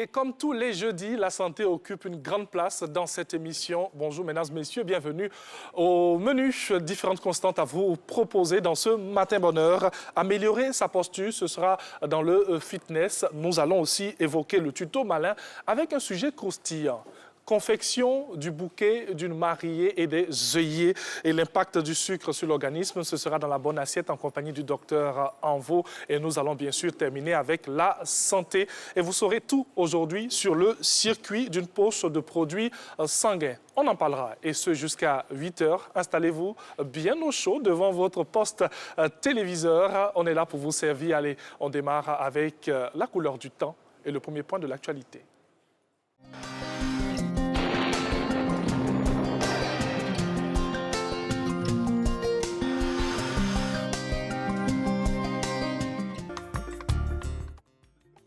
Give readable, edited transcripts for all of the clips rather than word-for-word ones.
Et comme tous les jeudis, la santé occupe une grande place dans cette émission. Bonjour mesdames, messieurs, bienvenue au menu. Différentes constantes à vous proposer dans ce matin bonheur. Améliorer sa posture, ce sera dans le fitness. Nous allons aussi évoquer le tuto malin avec un sujet croustillant. Confection du bouquet d'une mariée et des œillets et l'impact du sucre sur l'organisme. Ce sera dans la bonne assiette en compagnie du docteur Anvo. Et nous allons bien sûr terminer avec la santé. Et vous saurez tout aujourd'hui sur le circuit d'une poche de produits sanguins. On en parlera et ce jusqu'à 8 h. Installez-vous bien au chaud devant votre poste téléviseur. On est là pour vous servir. Allez, on démarre avec la couleur du temps et le premier point de l'actualité.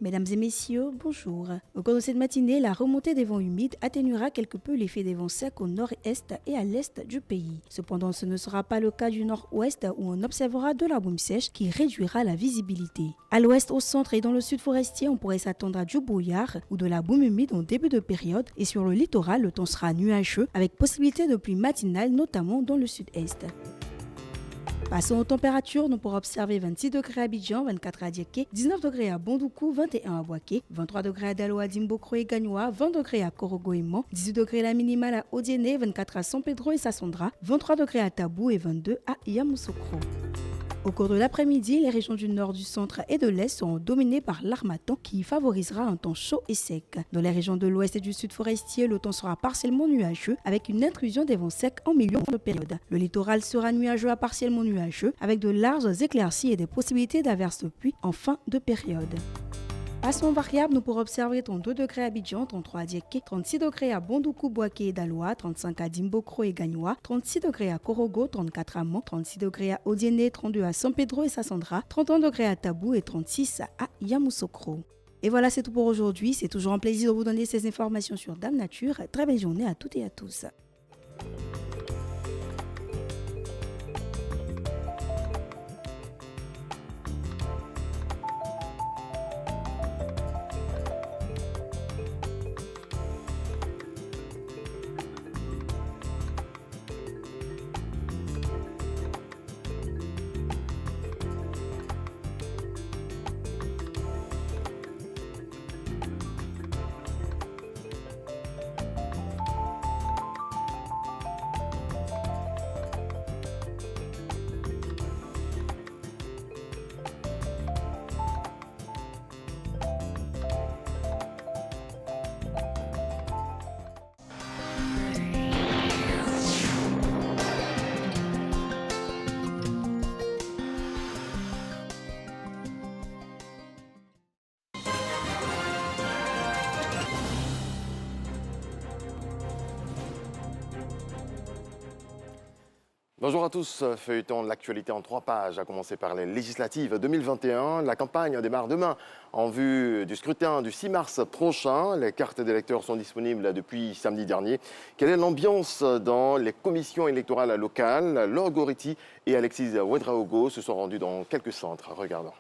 Mesdames et messieurs, bonjour. Au cours de cette matinée, la remontée des vents humides atténuera quelque peu l'effet des vents secs au nord-est et à l'est du pays. Cependant, ce ne sera pas le cas du nord-ouest où on observera de la brume sèche qui réduira la visibilité. À l'ouest, au centre et dans le sud forestier, on pourrait s'attendre à du brouillard ou de la brume humide en début de période et sur le littoral, le temps sera nuageux avec possibilité de pluie matinale, notamment dans le sud-est. Passons aux températures, nous pourrons observer 26 degrés à Abidjan, 24 à Dieké, 19 degrés à Bondoukou, 21 à Boaké, 23 degrés à Daloa, Dimbokro et Gagnoa, 20 degrés à Korogo et Mans, 18 degrés la minimale à Odiéné, 24 à San Pedro et Sassandra, 23 degrés à Tabou et 22 à Yamoussoukro. Au cours de l'après-midi, les régions du nord, du centre et de l'est seront dominées par l'harmattan qui favorisera un temps chaud et sec. Dans les régions de l'ouest et du sud forestier, le temps sera partiellement nuageux avec une intrusion des vents secs en milieu de période. Le littoral sera nuageux à partiellement nuageux avec de larges éclaircies et des possibilités d'averses de pluie en fin de période. Passons variable, nous pourrons observer 32 degrés à Abidjan, 33 à Dieké, 36 degrés à Bondoukou, Boaké et Daloa, 35 à Dimbokro et Gagnoa, 36 degrés à Korogo, 34 à Mans, 36 degrés à Odiéné, 32 à San Pedro et Sassandra, 31 degrés à Tabou et 36 à Yamoussoukro. Et voilà, c'est tout pour aujourd'hui. C'est toujours un plaisir de vous donner ces informations sur Dame Nature. Très belle journée à toutes et à tous. Bonjour à tous, feuilleton de l'actualité en 3 pages, à commencer par les législatives 2021. La campagne démarre demain en vue du scrutin du 6 mars prochain. Les cartes d'électeurs sont disponibles depuis samedi dernier. Quelle est l'ambiance dans les commissions électorales locales? Laure Goriti et Alexis Ouedraogo se sont rendus dans quelques centres. Regardons.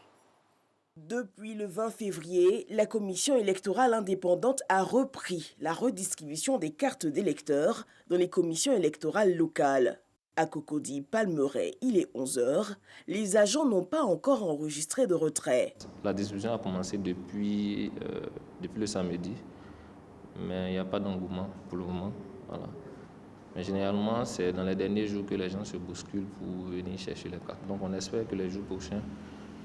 Depuis le 20 février, la commission électorale indépendante a repris la redistribution des cartes d'électeurs dans les commissions électorales locales. À Cocody, Palmeraie, il est 11 h. Les agents n'ont pas encore enregistré de retrait. La distribution a commencé depuis le samedi, mais il n'y a pas d'engouement pour le moment. Voilà. Mais généralement, c'est dans les derniers jours que les gens se bousculent pour venir chercher les cartes. Donc on espère que les jours prochains,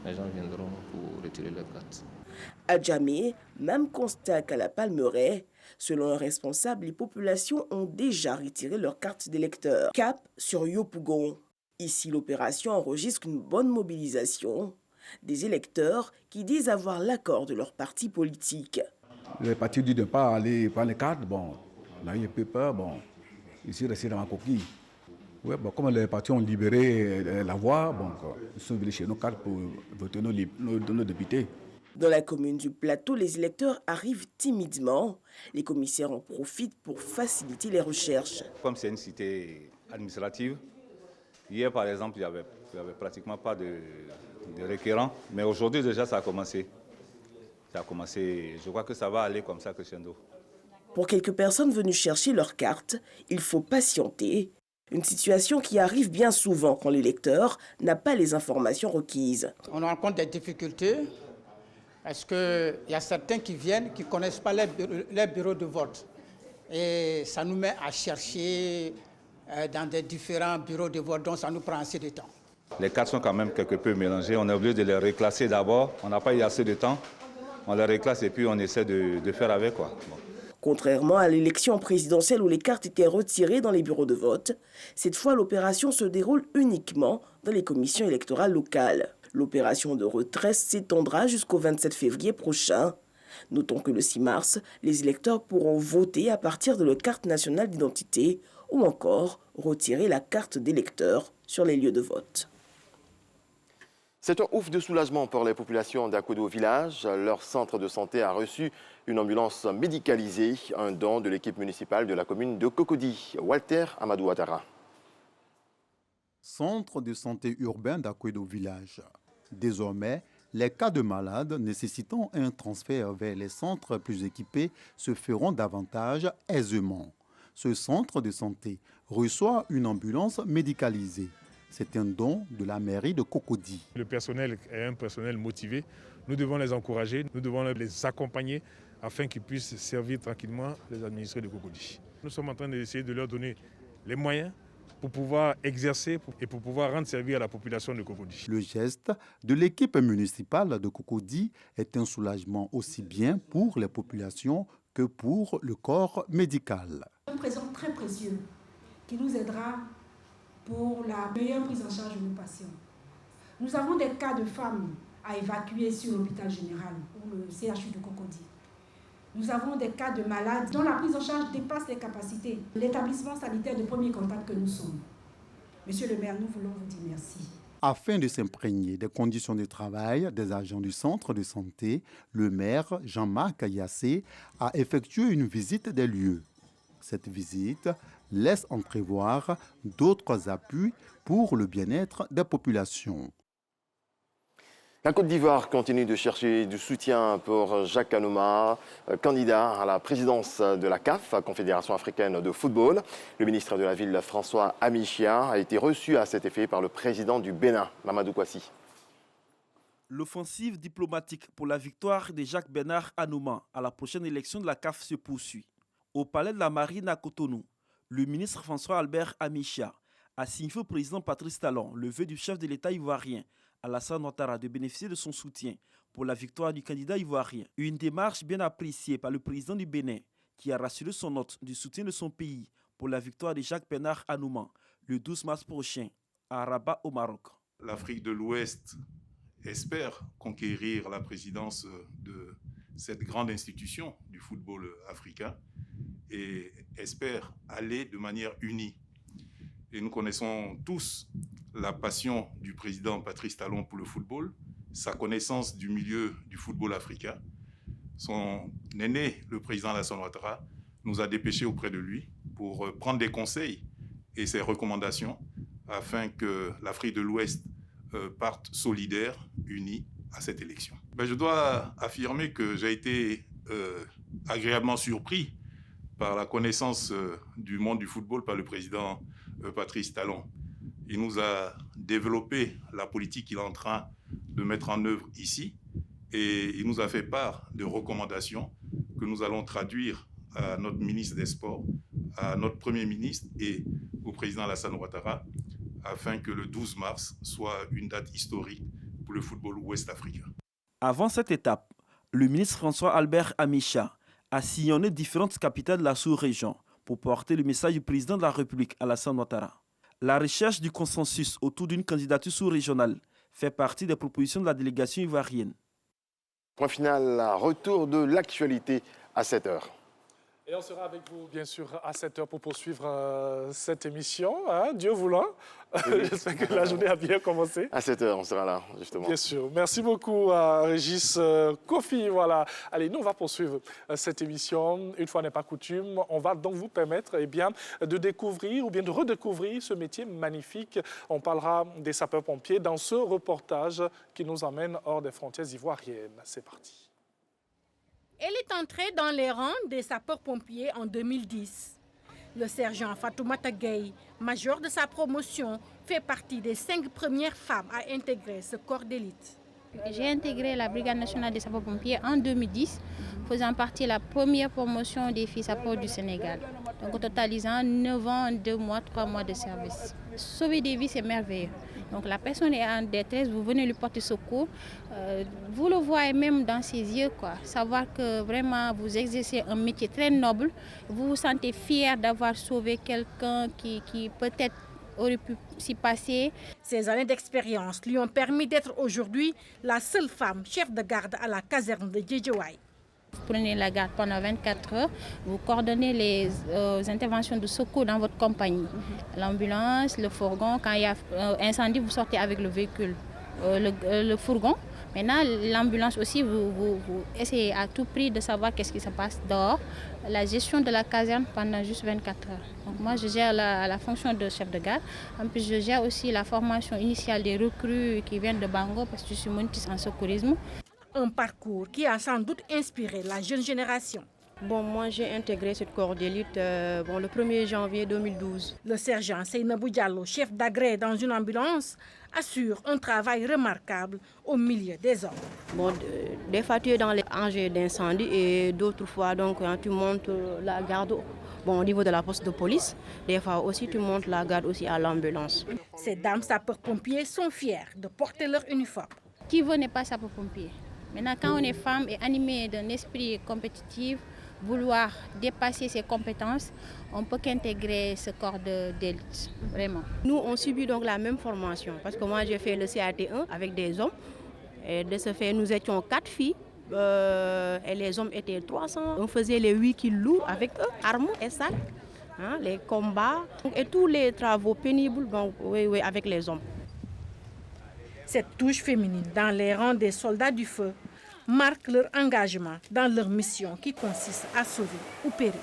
les gens viendront pour retirer les cartes. À Djamé, même constat qu'à la Palmeraie. Selon un responsable, les populations ont déjà retiré leurs cartes d'électeurs. Cap sur Yopougon. Ici, l'opération enregistre une bonne mobilisation des électeurs qui disent avoir l'accord de leur parti politique. Les partis disent de ne pas aller prendre les cartes. Bon, on a eu un peu peur. Bon, ici, rester dans ma coquille. Ouais, bon, comme les partis ont libéré la voie, bon, ils sont venus chez nos cartes pour voter nos députés. Dans la commune du Plateau, les électeurs arrivent timidement. Les commissaires en profitent pour faciliter les recherches. Comme c'est une cité administrative, hier par exemple, il n'y avait pratiquement pas de requérants. Mais aujourd'hui déjà, ça a commencé. Ça a commencé, je crois que ça va aller comme ça crescendo. Pour quelques personnes venues chercher leur carte, il faut patienter. Une situation qui arrive bien souvent quand l'électeur n'a pas les informations requises. On rencontre des difficultés parce qu'il y a certains qui viennent qui ne connaissent pas les bureaux de vote. Et ça nous met à chercher dans des différents bureaux de vote, donc ça nous prend assez de temps. Les cartes sont quand même quelque peu mélangées. On est obligé de les reclasser d'abord. On n'a pas eu assez de temps. On les reclasse et puis on essaie de faire avec, quoi. Bon. Contrairement à l'élection présidentielle où les cartes étaient retirées dans les bureaux de vote, cette fois l'opération se déroule uniquement dans les commissions électorales locales. L'opération de retrait s'étendra jusqu'au 27 février prochain. Notons que le 6 mars, les électeurs pourront voter à partir de leur carte nationale d'identité ou encore retirer la carte d'électeur sur les lieux de vote. C'est un ouf de soulagement pour les populations d'Akodo Village. Leur centre de santé a reçu une ambulance médicalisée, un don de l'équipe municipale de la commune de Cocody. Walter Amadou Ouattara. Centre de santé urbain d'Akodo Village. Désormais, les cas de malades nécessitant un transfert vers les centres plus équipés se feront davantage aisément. Ce centre de santé reçoit une ambulance médicalisée. C'est un don de la mairie de Cocody. Le personnel est un personnel motivé. Nous devons les encourager, nous devons les accompagner afin qu'ils puissent servir tranquillement les administrés de Cocody. Nous sommes en train d'essayer de leur donner les moyens pour pouvoir exercer et pour pouvoir rendre service à la population de Cocody. Le geste de l'équipe municipale de Cocody est un soulagement aussi bien pour les populations que pour le corps médical. Un présent très précieux qui nous aidera pour la meilleure prise en charge de nos patients. Nous avons des cas de femmes à évacuer sur l'hôpital général ou le CHU de Cocody. Nous avons des cas de malades dont la prise en charge dépasse les capacités. L'établissement sanitaire de premier contact que nous sommes. Monsieur le maire, nous voulons vous dire merci. Afin de s'imprégner des conditions de travail des agents du centre de santé, le maire Jean-Marc Yassé a effectué une visite des lieux. Cette visite laisse entrevoir d'autres appuis pour le bien-être des populations. La Côte d'Ivoire continue de chercher du soutien pour Jacques Anouma, candidat à la présidence de la CAF, Confédération africaine de football. Le ministre de la Ville, François Amichia, a été reçu à cet effet par le président du Bénin, Mamadou Kouassi. L'offensive diplomatique pour la victoire de Jacques Bernard Anouma à la prochaine élection de la CAF se poursuit. Au palais de la Marine à Cotonou, le ministre François Albert Amichia a signifié au président Patrice Talon le vœu du chef de l'État ivoirien, Alassane Ouattara, de bénéficier de son soutien pour la victoire du candidat ivoirien. Une démarche bien appréciée par le président du Bénin qui a rassuré son hôte du soutien de son pays pour la victoire de Jacques Bernard Anouma le 12 mars prochain à Rabat au Maroc. L'Afrique de l'Ouest espère conquérir la présidence de cette grande institution du football africain et espère aller de manière unie. Et nous connaissons tous la passion du président Patrice Talon pour le football, sa connaissance du milieu du football africain. Son aîné, le président Alassane Ouattara, nous a dépêchés auprès de lui pour prendre des conseils et ses recommandations afin que l'Afrique de l'Ouest parte solidaire, unie à cette élection. Je dois affirmer que j'ai été agréablement surpris par la connaissance du monde du football par le président Patrice Talon. Il nous a développé la politique qu'il est en train de mettre en œuvre ici et il nous a fait part de recommandations que nous allons traduire à notre ministre des Sports, à notre Premier ministre et au président Alassane Ouattara afin que le 12 mars soit une date historique pour le football ouest-africain. Avant cette étape, le ministre François Albert Amichia a sillonné différentes capitales de la sous-région pour porter le message du président de la République, Alassane Ouattara. La recherche du consensus autour d'une candidature sous-régionale fait partie des propositions de la délégation ivoirienne. Point final, retour de l'actualité à 7h. Et on sera avec vous, bien sûr, à 7h pour poursuivre cette émission, hein, Dieu voulant. Oui. J'espère que la journée a bien commencé. À 7h, on sera là, justement. Bien sûr. Merci beaucoup à Régis Kofi. Voilà. Allez, nous, on va poursuivre cette émission. Une fois n'est pas coutume, on va donc vous permettre de découvrir ou bien de redécouvrir ce métier magnifique. On parlera des sapeurs-pompiers dans ce reportage qui nous emmène hors des frontières ivoiriennes. C'est parti. Elle est entrée dans les rangs des sapeurs-pompiers en 2010. Le sergent Fatoumata Gueye, major de sa promotion, fait partie des 5 premières femmes à intégrer ce corps d'élite. J'ai intégré la Brigade nationale des sapeurs-pompiers en 2010, faisant partie de la première promotion des filles sapeurs du Sénégal. Donc totalisant 9 ans, 2 mois, 3 mois de service. Sauver des vies, c'est merveilleux. Donc la personne est en détresse, vous venez lui porter secours. Vous le voyez même dans ses yeux, quoi. Savoir que vraiment vous exercez un métier très noble. Vous vous sentez fier d'avoir sauvé quelqu'un qui peut-être aurait pu s'y passer. Ces années d'expérience lui ont permis d'être aujourd'hui la seule femme chef de garde à la caserne de Djedjouaï. Vous prenez la garde pendant 24 heures, vous coordonnez les interventions de secours dans votre compagnie. L'ambulance, le fourgon, quand il y a incendie, vous sortez avec le véhicule, le fourgon. Maintenant, l'ambulance aussi, vous essayez à tout prix de savoir qu'est-ce qui se passe dehors. La gestion de la caserne pendant juste 24 heures. Donc moi, je gère la fonction de chef de garde. En plus, je gère aussi la formation initiale des recrues qui viennent de Bango parce que je suis monitrice en secourisme. Un parcours qui a sans doute inspiré la jeune génération. Bon, moi, j'ai intégré cette corps d'élite le 1er janvier 2012. Le sergent Seynabou Diallo, chef d'agrès dans une ambulance, assure un travail remarquable au milieu des hommes. Bon, des fois, tu es dans les enjeux d'incendie et d'autres fois, donc, tu montes la garde au niveau de la poste de police. Des fois aussi, tu montes la garde aussi à l'ambulance. Ces dames sapeurs-pompiers sont fiers de porter leur uniforme. Qui veut n'est pas sapeur-pompier. Maintenant, quand on est femme et animée d'un esprit compétitif, vouloir dépasser ses compétences, on peut qu'intégrer ce corps d'élite, vraiment. Nous, on subit donc la même formation, parce que moi, j'ai fait le CAT1 avec des hommes. Et de ce fait, nous étions 4 filles, et les hommes étaient 300. On faisait les 8 kilos avec eux, armes et sacs, les combats, et tous les travaux pénibles donc, oui, avec les hommes. Cette touche féminine dans les rangs des soldats du feu marque leur engagement dans leur mission qui consiste à sauver ou périr.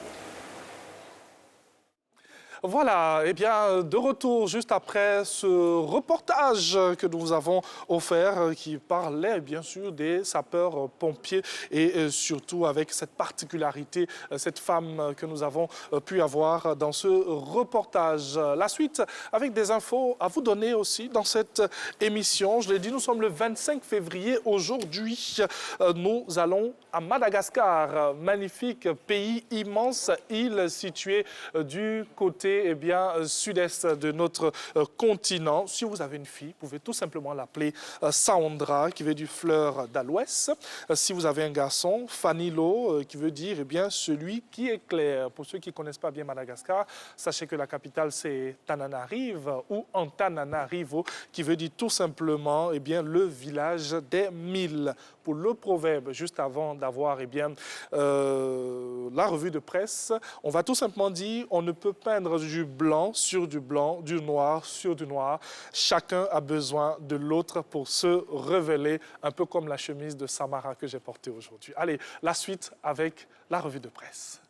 Voilà, eh bien, de retour juste après ce reportage que nous vous avons offert qui parlait bien sûr des sapeurs-pompiers et surtout avec cette particularité, cette femme que nous avons pu avoir dans ce reportage. La suite avec des infos à vous donner aussi dans cette émission. Je l'ai dit, nous sommes le 25 février aujourd'hui. Nous allons à Madagascar, magnifique pays, immense île située du côté sud-est de notre continent. Si vous avez une fille, vous pouvez tout simplement l'appeler Saondra, qui veut dire fleur d'Aloès. Si vous avez un garçon, Fanilo, qui veut dire celui qui éclaire. Pour ceux qui ne connaissent pas bien Madagascar, sachez que la capitale c'est Tananarive ou Antananarivo, qui veut dire tout simplement le village des 1000. Pour le proverbe, juste avant d'avoir la revue de presse, on va tout simplement dire on ne peut peindre du blanc sur du blanc, du noir sur du noir. Chacun a besoin de l'autre pour se révéler, un peu comme la chemise de Samara que j'ai portée aujourd'hui. Allez, la suite avec la revue de presse.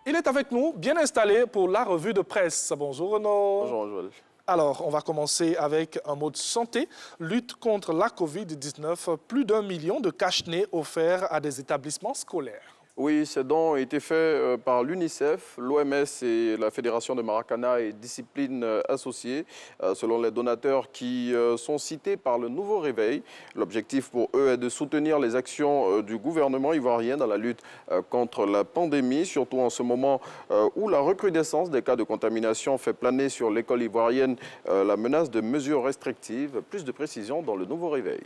Il est avec nous, bien installé pour la revue de presse. Bonjour Renaud. Bonjour Joël. Alors, on va commencer avec un mot de santé. Lutte contre la Covid-19, plus d'1 million de cache-nez offerts à des établissements scolaires. Oui, ces dons ont été faits par l'UNICEF, l'OMS et la Fédération de Maracana et disciplines associées, selon les donateurs qui sont cités par le Nouveau Réveil. L'objectif pour eux est de soutenir les actions du gouvernement ivoirien dans la lutte contre la pandémie, surtout en ce moment où la recrudescence des cas de contamination fait planer sur l'école ivoirienne la menace de mesures restrictives. Plus de précisions dans le Nouveau Réveil.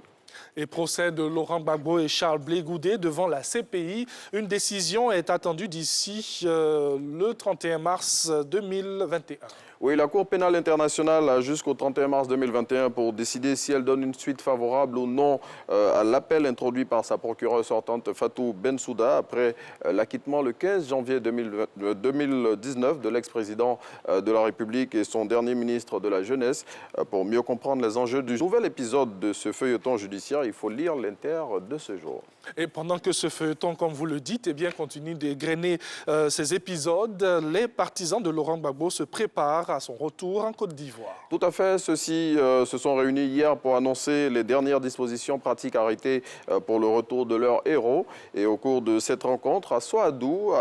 Et procès de Laurent Gbagbo et Charles Blé Goudé devant la CPI. Une décision est attendue d'ici le 31 mars 2021. Oui, la Cour pénale internationale a jusqu'au 31 mars 2021 pour décider si elle donne une suite favorable ou non à l'appel introduit par sa procureure sortante Fatou Bensouda après l'acquittement le 15 janvier 2019 de l'ex-président de la République et son dernier ministre de la Jeunesse. Pour mieux comprendre les enjeux du nouvel épisode de ce feuilleton judiciaire, il faut lire l'Inter de ce jour. Et pendant que ce feuilleton, comme vous le dites, continue d'égrener ces épisodes, les partisans de Laurent Gbagbo se préparent prépare à son retour en Côte d'Ivoire. Tout à fait. Ceux-ci se sont réunis hier pour annoncer les dernières dispositions pratiques arrêtées pour le retour de leur héros. Et au cours de cette rencontre, à Soadou,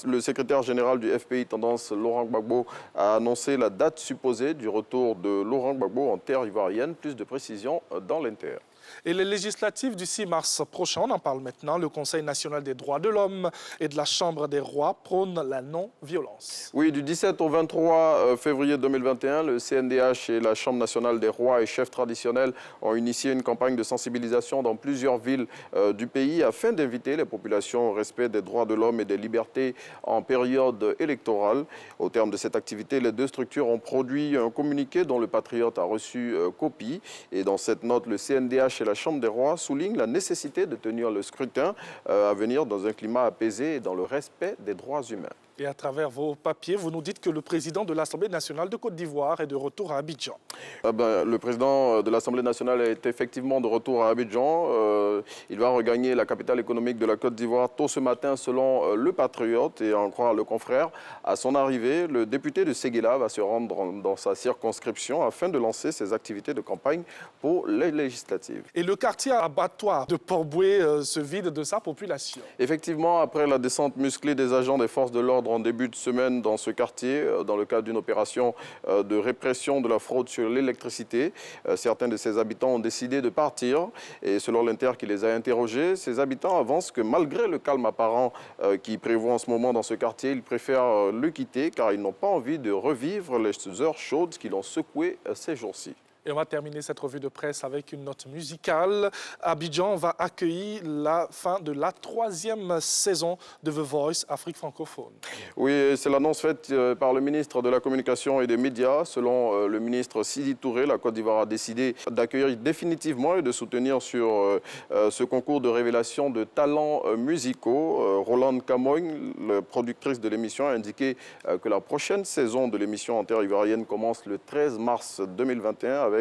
le secrétaire général du FPI Tendance, Laurent Gbagbo, a annoncé la date supposée du retour de Laurent Gbagbo en terre ivoirienne. Plus de précisions dans l'Inter. Et les législatives du 6 mars prochain, on en parle maintenant, le Conseil national des droits de l'homme et de la Chambre des rois prônent la non-violence. Oui, du 17 au 23 février 2021, le CNDH et la Chambre nationale des rois et chefs traditionnels ont initié une campagne de sensibilisation dans plusieurs villes du pays afin d'inviter les populations au respect des droits de l'homme et des libertés en période électorale. Au terme de cette activité, les deux structures ont produit un communiqué dont le Patriote a reçu copie. Et dans cette note, le CNDH et la Chambre des rois souligne la nécessité de tenir le scrutin à venir dans un climat apaisé et dans le respect des droits humains. Et à travers vos papiers, vous nous dites que le président de l'Assemblée nationale de Côte d'Ivoire est de retour à Abidjan. Le président de l'Assemblée nationale est effectivement de retour à Abidjan. Il va regagner la capitale économique de la Côte d'Ivoire tôt ce matin selon le Patriote et en croire le confrère. À son arrivée, le député de Séguéla va se rendre dans sa circonscription afin de lancer ses activités de campagne pour les législatives. Et le quartier abattoir de Port-Boué se vide de sa population. Effectivement, après la descente musclée des agents des forces de l'ordre en début de semaine dans ce quartier, dans le cadre d'une opération de répression de la fraude sur l'électricité, certains de ces habitants ont décidé de partir. Et selon l'Inter qui les a interrogés, ces habitants avancent que malgré le calme apparent qui prévaut en ce moment dans ce quartier, ils préfèrent le quitter car ils n'ont pas envie de revivre les heures chaudes qui l'ont secoué ces jours-ci. Et on va terminer cette revue de presse avec une note musicale. Abidjan va accueillir la fin de la 3e saison de The Voice Afrique francophone. Oui, c'est l'annonce faite par le ministre de la Communication et des Médias. Selon le ministre Sidi Touré, la Côte d'Ivoire a décidé d'accueillir définitivement et de soutenir sur ce concours de révélation de talents musicaux. Roland Camogne, la productrice de l'émission, a indiqué que la prochaine saison de l'émission en terre ivoirienne commence le 13 mars 2021 avec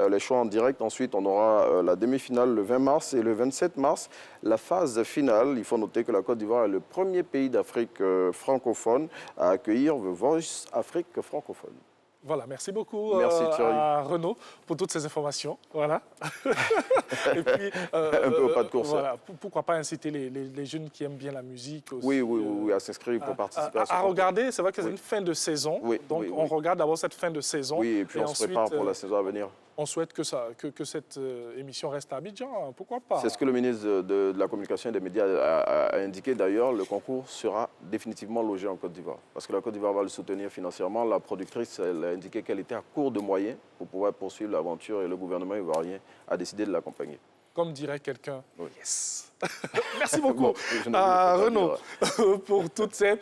les choix en direct. Ensuite, on aura la demi-finale le 20 mars et le 27 mars, la phase finale. Il faut noter que la Côte d'Ivoire est le premier pays d'Afrique francophone à accueillir The Voice Afrique francophone. Voilà, merci beaucoup à Renaud pour toutes ces informations. Voilà. Et puis, un peu au pas de course. Voilà. Pourquoi pas inciter les jeunes qui aiment bien la musique aussi, oui, à s'inscrire pour participer à ce concours. regarder, c'est vrai que c'est une fin de saison. Donc on regarde d'abord cette fin de saison. Oui, et puis on se prépare pour la saison à venir. On souhaite que cette émission reste à Abidjan, pourquoi pas. C'est ce que le ministre de la Communication et des Médias a indiqué d'ailleurs. Le concours sera définitivement logé en Côte d'Ivoire. Parce que la Côte d'Ivoire va le soutenir financièrement. La productrice elle a indiqué qu'elle était à court de moyens pour pouvoir poursuivre l'aventure et le gouvernement ivoirien a décidé de l'accompagner. Comme dirait quelqu'un, yes. Merci beaucoup Renaud pour toutes ces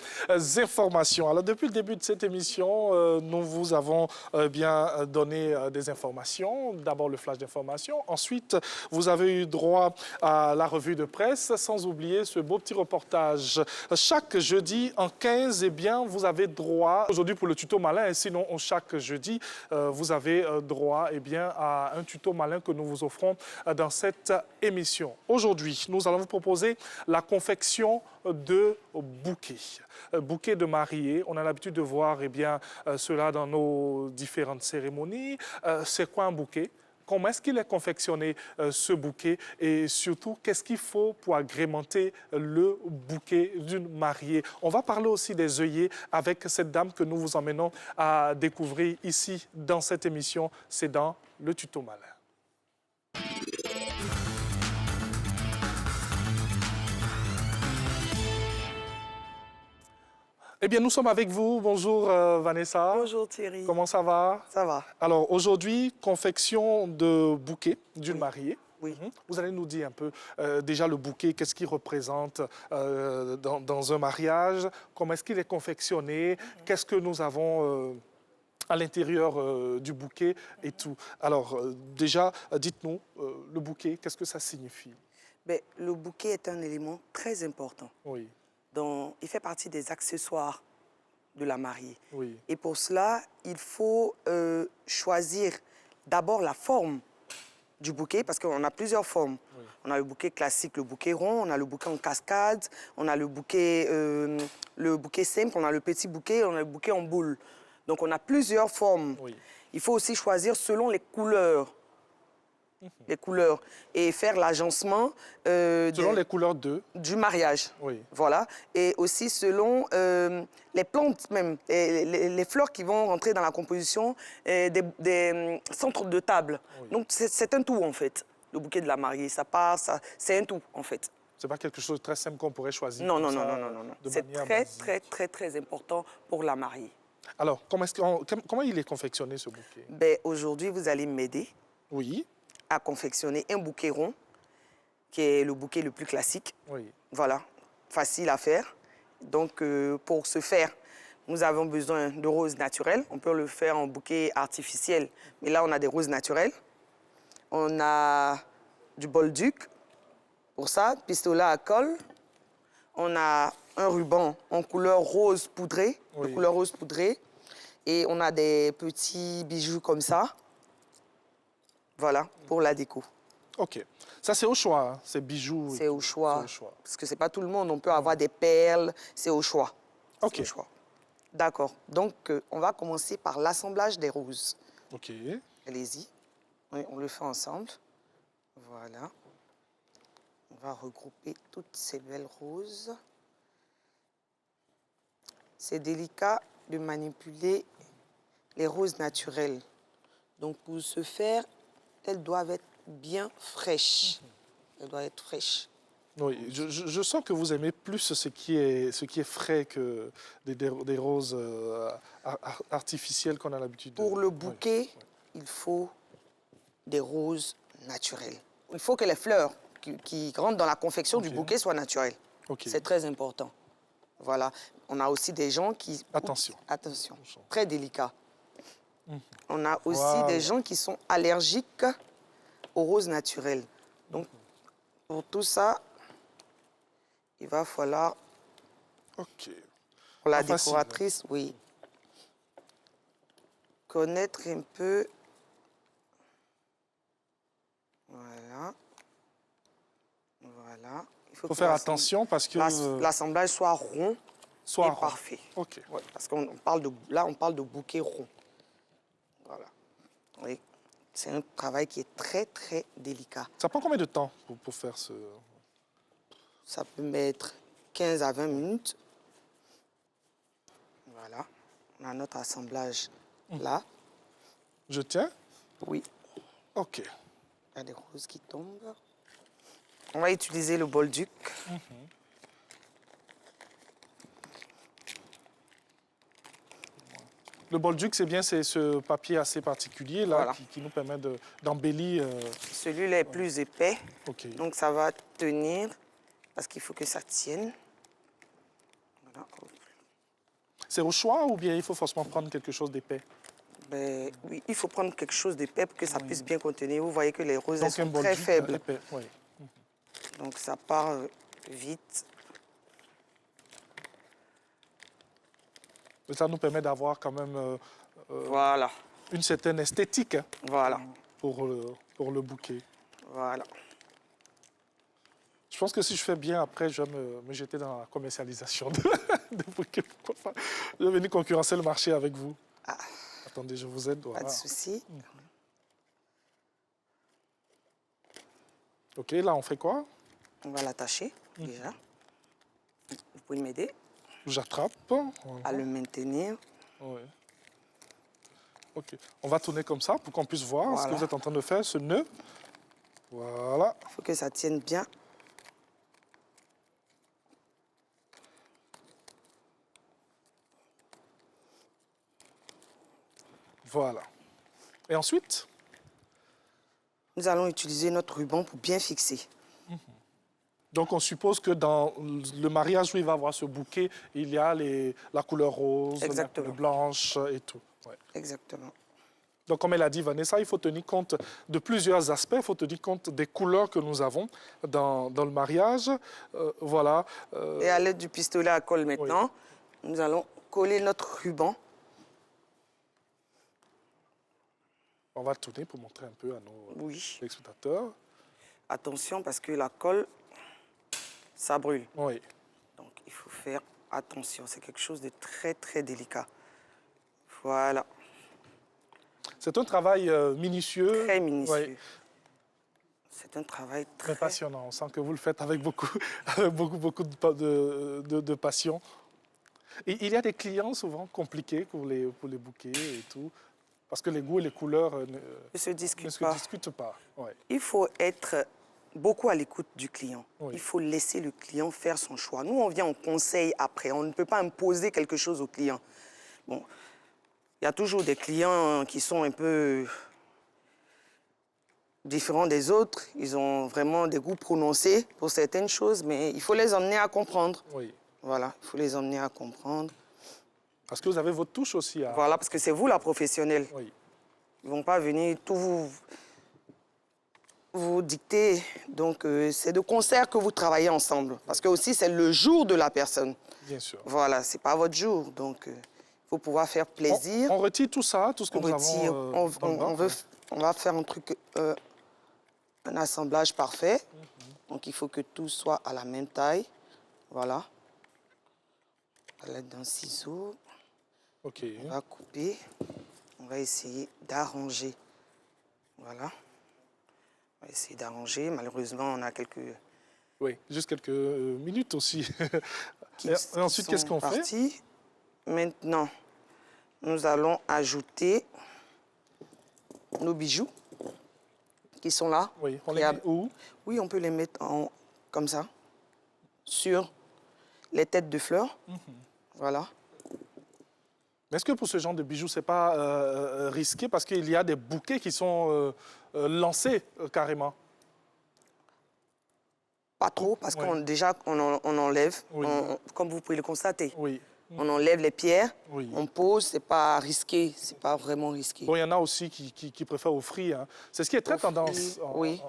informations. Alors depuis le début de cette émission, nous vous avons bien donné des informations. D'abord le flash d'information. Ensuite, vous avez eu droit à la revue de presse, sans oublier ce beau petit reportage. Chaque jeudi en 15, eh bien, vous avez droit, aujourd'hui pour le tuto malin, et sinon chaque jeudi, vous avez droit eh bien, à un tuto malin que nous vous offrons dans cette émission. Aujourd'hui, nous allons vous proposer la confection de bouquets. Bouquets de mariés, on a l'habitude de voir eh bien, cela dans nos différentes cérémonies. C'est quoi un bouquet? Comment est-ce qu'il est confectionné, ce bouquet? Et surtout, qu'est-ce qu'il faut pour agrémenter le bouquet d'une mariée? On va parler aussi des œillets avec cette dame que nous vous emmenons à découvrir ici dans cette émission. C'est dans le tuto malin. Eh bien, nous sommes avec vous. Bonjour Vanessa. Bonjour Thierry. Comment ça va? Ça va. Alors aujourd'hui, confection de bouquet d'une mariée. Oui. Vous allez nous dire un peu déjà le bouquet, qu'est-ce qu'il représente dans un mariage, comment est-ce qu'il est confectionné, qu'est-ce que nous avons à l'intérieur du bouquet et tout. Alors déjà, dites-nous, le bouquet, qu'est-ce que ça signifie? Le bouquet est un élément très important. Oui. Donc, il fait partie des accessoires de la mariée. Oui. Et pour cela, il faut choisir d'abord la forme du bouquet, parce qu'on a plusieurs formes. Oui. On a le bouquet classique, le bouquet rond, on a le bouquet en cascade, on a le bouquet simple, on a le petit bouquet, on a le bouquet en boule. Donc, on a plusieurs formes. Oui. Il faut aussi choisir selon les couleurs. Les couleurs. Et faire l'agencement... selon les couleurs du mariage. Oui. Voilà. Et aussi selon les plantes même, les fleurs qui vont rentrer dans la composition des centres de table. Oui. Donc, c'est un tout, en fait. Le bouquet de la mariée, c'est un tout, en fait. C'est pas quelque chose de très simple qu'on pourrait choisir. Non. C'est très, très important pour la mariée. Alors, comment il est confectionné, ce bouquet? Ben, aujourd'hui, vous allez m'aider. Oui. À confectionner un bouquet rond, qui est le bouquet le plus classique. Oui. Voilà, facile à faire. Donc, pour ce faire, nous avons besoin de roses naturelles. On peut le faire en bouquet artificiel, mais là, on a des roses naturelles. On a du bolduc, pour ça, pistolet à colle. On a un ruban en couleur rose poudrée, de couleur rose poudrée. Et on a des petits bijoux comme ça. Voilà, pour la déco. OK. Ça, c'est au choix, hein, ces bijoux. C'est au choix. Parce que c'est pas tout le monde. On peut avoir des perles. C'est au choix. OK. Au choix. D'accord. Donc, on va commencer par l'assemblage des roses. OK. Allez-y. Oui, on le fait ensemble. Voilà. On va regrouper toutes ces belles roses. C'est délicat de manipuler les roses naturelles. Donc, pour ce faire, elles doivent être bien fraîches. Elles doivent être fraîches. Oui, je sens que vous aimez plus ce qui est frais que des roses artificielles qu'on a l'habitude de... Pour le bouquet, il faut des roses naturelles. Il faut que les fleurs qui rentrent dans la confection du bouquet soient naturelles. C'est très important. Voilà. On a aussi des gens qui... Attention. Attention. Très délicat. On a aussi des gens qui sont allergiques aux roses naturelles. Donc, pour tout ça, il va falloir... Pour la décoratrice, oui. Connaître un peu... Voilà. Voilà. Il faut faire attention parce que... L'assemblage soit rond et parfait. OK. Ouais, parce qu'on parle de... Là, on parle de bouquet rond. Voilà. Oui. C'est un travail qui est très, très délicat. Ça prend combien de temps pour faire ce... Ça peut mettre 15 à 20 minutes. Voilà. On a notre assemblage là. Je tiens? Oui. OK. Il y a des roses qui tombent. On va utiliser le bolduc. Le bolduc, c'est bien, c'est ce papier assez particulier là, Voilà. qui nous permet d'embellir. Celui-là est plus épais, OK. donc ça va tenir, parce qu'il faut que ça tienne. Voilà. C'est au choix ou bien il faut forcément prendre quelque chose d'épais? Ben, oui, il faut prendre quelque chose d'épais pour que ça puisse bien contenir. Vous voyez que les roses elles sont très faibles. Épais, oui. Donc ça part vite. Ça nous permet d'avoir quand même voilà. une certaine esthétique voilà. pour le bouquet. Voilà. Je pense que si je fais bien, après, je vais me jeter dans la commercialisation de bouquets. Pourquoi pas? Je vais venir concurrencer le marché avec vous. Ah. Attendez, je vous aide. Voilà. Pas de souci. OK, là, on fait quoi? On va l'attacher, déjà. Vous pouvez m'aider? J'attrape. À le maintenir. Oui. OK. On va tourner comme ça pour qu'on puisse voir ce que vous êtes en train de faire, ce nœud. Voilà. Il faut que ça tienne bien. Voilà. Et ensuite? Nous allons utiliser notre ruban pour bien fixer. Donc, on suppose que dans le mariage où il va avoir ce bouquet, il y a la couleur rose, la couleur blanche et tout. Ouais. Exactement. Donc, comme elle a dit, Vanessa, il faut tenir compte de plusieurs aspects. Il faut tenir compte des couleurs que nous avons dans le mariage. Voilà. Et à l'aide du pistolet à colle maintenant, nous allons coller notre ruban. On va tourner pour montrer un peu à nos spectateurs. Attention, parce que la colle, ça brûle. Oui. Donc, il faut faire attention. C'est quelque chose de très, très délicat. Il Voilà. C'est un travail minutieux. Très minutieux. Ouais. C'est un travail très passionnant. On sent que vous le faites avec beaucoup, avec beaucoup de passion. Et il y a des clients souvent compliqués pour les bouquets et tout, parce que les goûts et les couleurs ne se discutent pas. Ouais. Il faut être beaucoup à l'écoute du client. Oui. Il faut laisser le client faire son choix. Nous, on vient en conseil après. On ne peut pas imposer quelque chose au client. Bon, il y a toujours des clients qui sont un peu différents des autres. Ils ont vraiment des goûts prononcés pour certaines choses, mais il faut les emmener à comprendre. Oui. Voilà, il faut les emmener à comprendre. Parce que vous avez votre touche aussi. Voilà, parce que c'est vous la professionnelle. Oui. Ils ne vont pas venir tout vous dicter. Donc, c'est de concert que vous travaillez ensemble. Parce que aussi, c'est le jour de la personne. Bien sûr. Voilà, ce n'est pas votre jour. Donc, il faut pouvoir faire plaisir. On retire tout ça, tout ce que nous avons on va faire un truc, un assemblage parfait. Donc, il faut que tout soit à la même taille. Voilà. À l'aide d'un ciseau. OK. On va couper. On va essayer d'arranger. Voilà. On va essayer d'arranger. Malheureusement, on a quelques... Oui, juste quelques minutes aussi. Et ensuite, qu'est-ce qu'on fait? Maintenant, nous allons ajouter nos bijoux qui sont là. Oui, on les met où? Oui, on peut les mettre comme ça, sur les têtes de fleurs. Voilà. Est-ce que pour ce genre de bijoux, ce n'est pas risqué parce qu'il y a des bouquets qui sont lancés carrément? Pas trop, parce qu'on déjà on enlève, comme vous pouvez le constater. Oui. On enlève les pierres, on pose, c'est pas risqué, c'est pas vraiment risqué. Bon, il y en a aussi qui préfèrent offrir. Hein. C'est ce qui est très tendance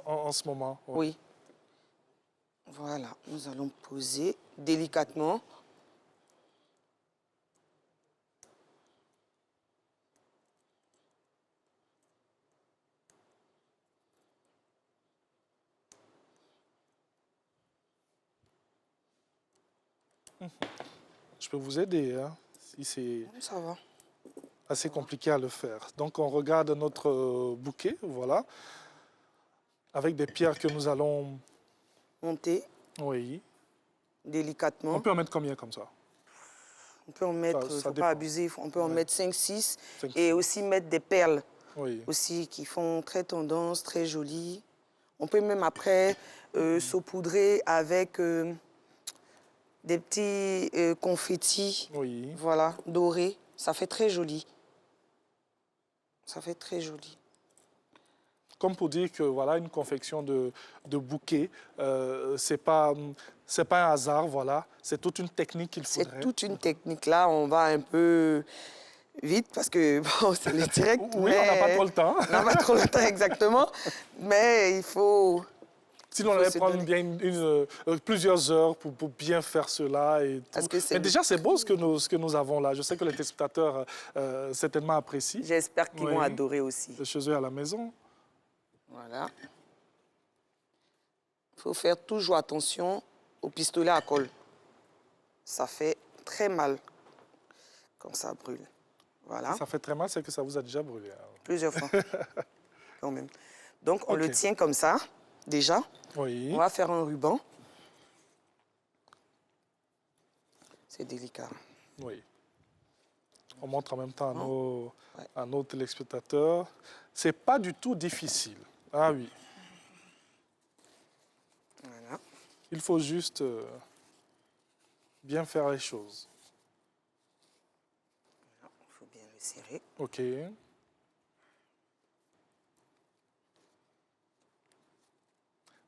en ce moment. Oui. Voilà, nous allons poser délicatement. Je peux vous aider, hein, si c'est ça va. Assez compliqué à le faire. Donc, on regarde notre bouquet, voilà, avec des pierres que nous allons... monter. Oui. Délicatement. On peut en mettre combien comme ça? On peut en mettre, il ne faut pas abuser, on peut en mettre 5, 6. Et aussi mettre des perles aussi qui font très tendance, très jolies. On peut même après saupoudrer avec... des petits confettis, voilà, dorés. Ça fait très joli. Ça fait très joli. Comme pour dire que voilà, une confection de bouquet, c'est pas un hasard, voilà. C'est toute une technique qu'il faudrait. C'est toute une technique. Là, on va un peu vite parce que bon, c'est le direct. Oui, on n'a pas trop le temps. On n'a pas trop le temps, exactement. Mais il faut... Sinon, on allait prendre plusieurs heures pour bien faire cela. Et tout. Mais déjà, c'est beau ce que nous avons là. Je sais que les téléspectateurs certainement apprécient. J'espère qu'ils vont adorer aussi. Chez eux à la maison. Voilà. Il faut faire toujours attention au pistolet à colle. Ça fait très mal quand ça brûle. Voilà. Ça fait très mal, c'est que ça vous a déjà brûlé. Alors. Plusieurs fois, quand même. Donc, on le tient comme ça. Déjà, on va faire un ruban. C'est délicat. Oui. On montre en même temps à nos téléspectateurs. C'est pas du tout difficile. Ah oui. Voilà. Il faut juste bien faire les choses. Il faut bien le serrer. OK.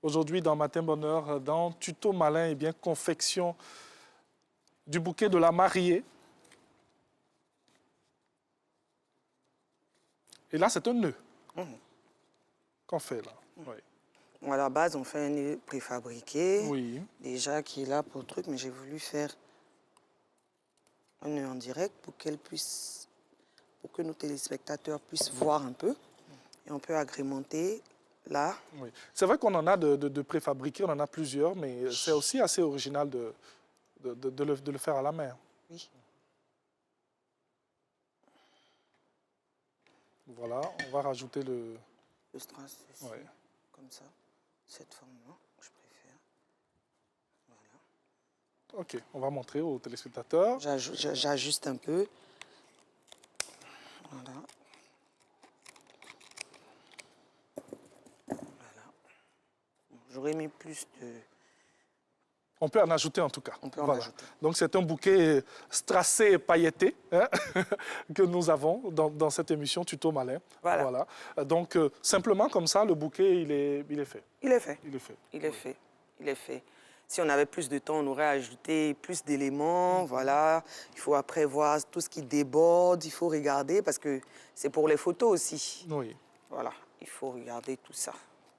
Aujourd'hui, dans Matin Bonheur, dans Tuto Malin, et bien, confection du bouquet de la mariée. Et là, c'est un nœud qu'on fait là. Oui. À la base, on fait un nœud préfabriqué, déjà qui est là pour le truc, mais j'ai voulu faire un nœud en direct pour que nos téléspectateurs puissent voir un peu. Et on peut agrémenter là. Oui. C'est vrai qu'on en a de préfabriqués, on en a plusieurs, mais c'est aussi assez original de le faire à la main. Oui. Voilà, on va rajouter le strass ici, ouais. Comme ça, cette forme-là, je préfère. Voilà. Ok, on va montrer aux téléspectateurs. J'ajuste un peu. Voilà. J'aurais mis plus de... On peut en ajouter en tout cas. On peut en ajouter. Donc c'est un bouquet strassé et pailleté hein, que nous avons dans cette émission Tuto Malin. Voilà. Donc simplement comme ça, le bouquet, il est fait. Il est fait. Il est fait. Il est fait. Il est fait. Si on avait plus de temps, on aurait ajouté plus d'éléments. Voilà. Il faut après voir tout ce qui déborde. Il faut regarder parce que c'est pour les photos aussi. Oui. Voilà. Il faut regarder tout ça.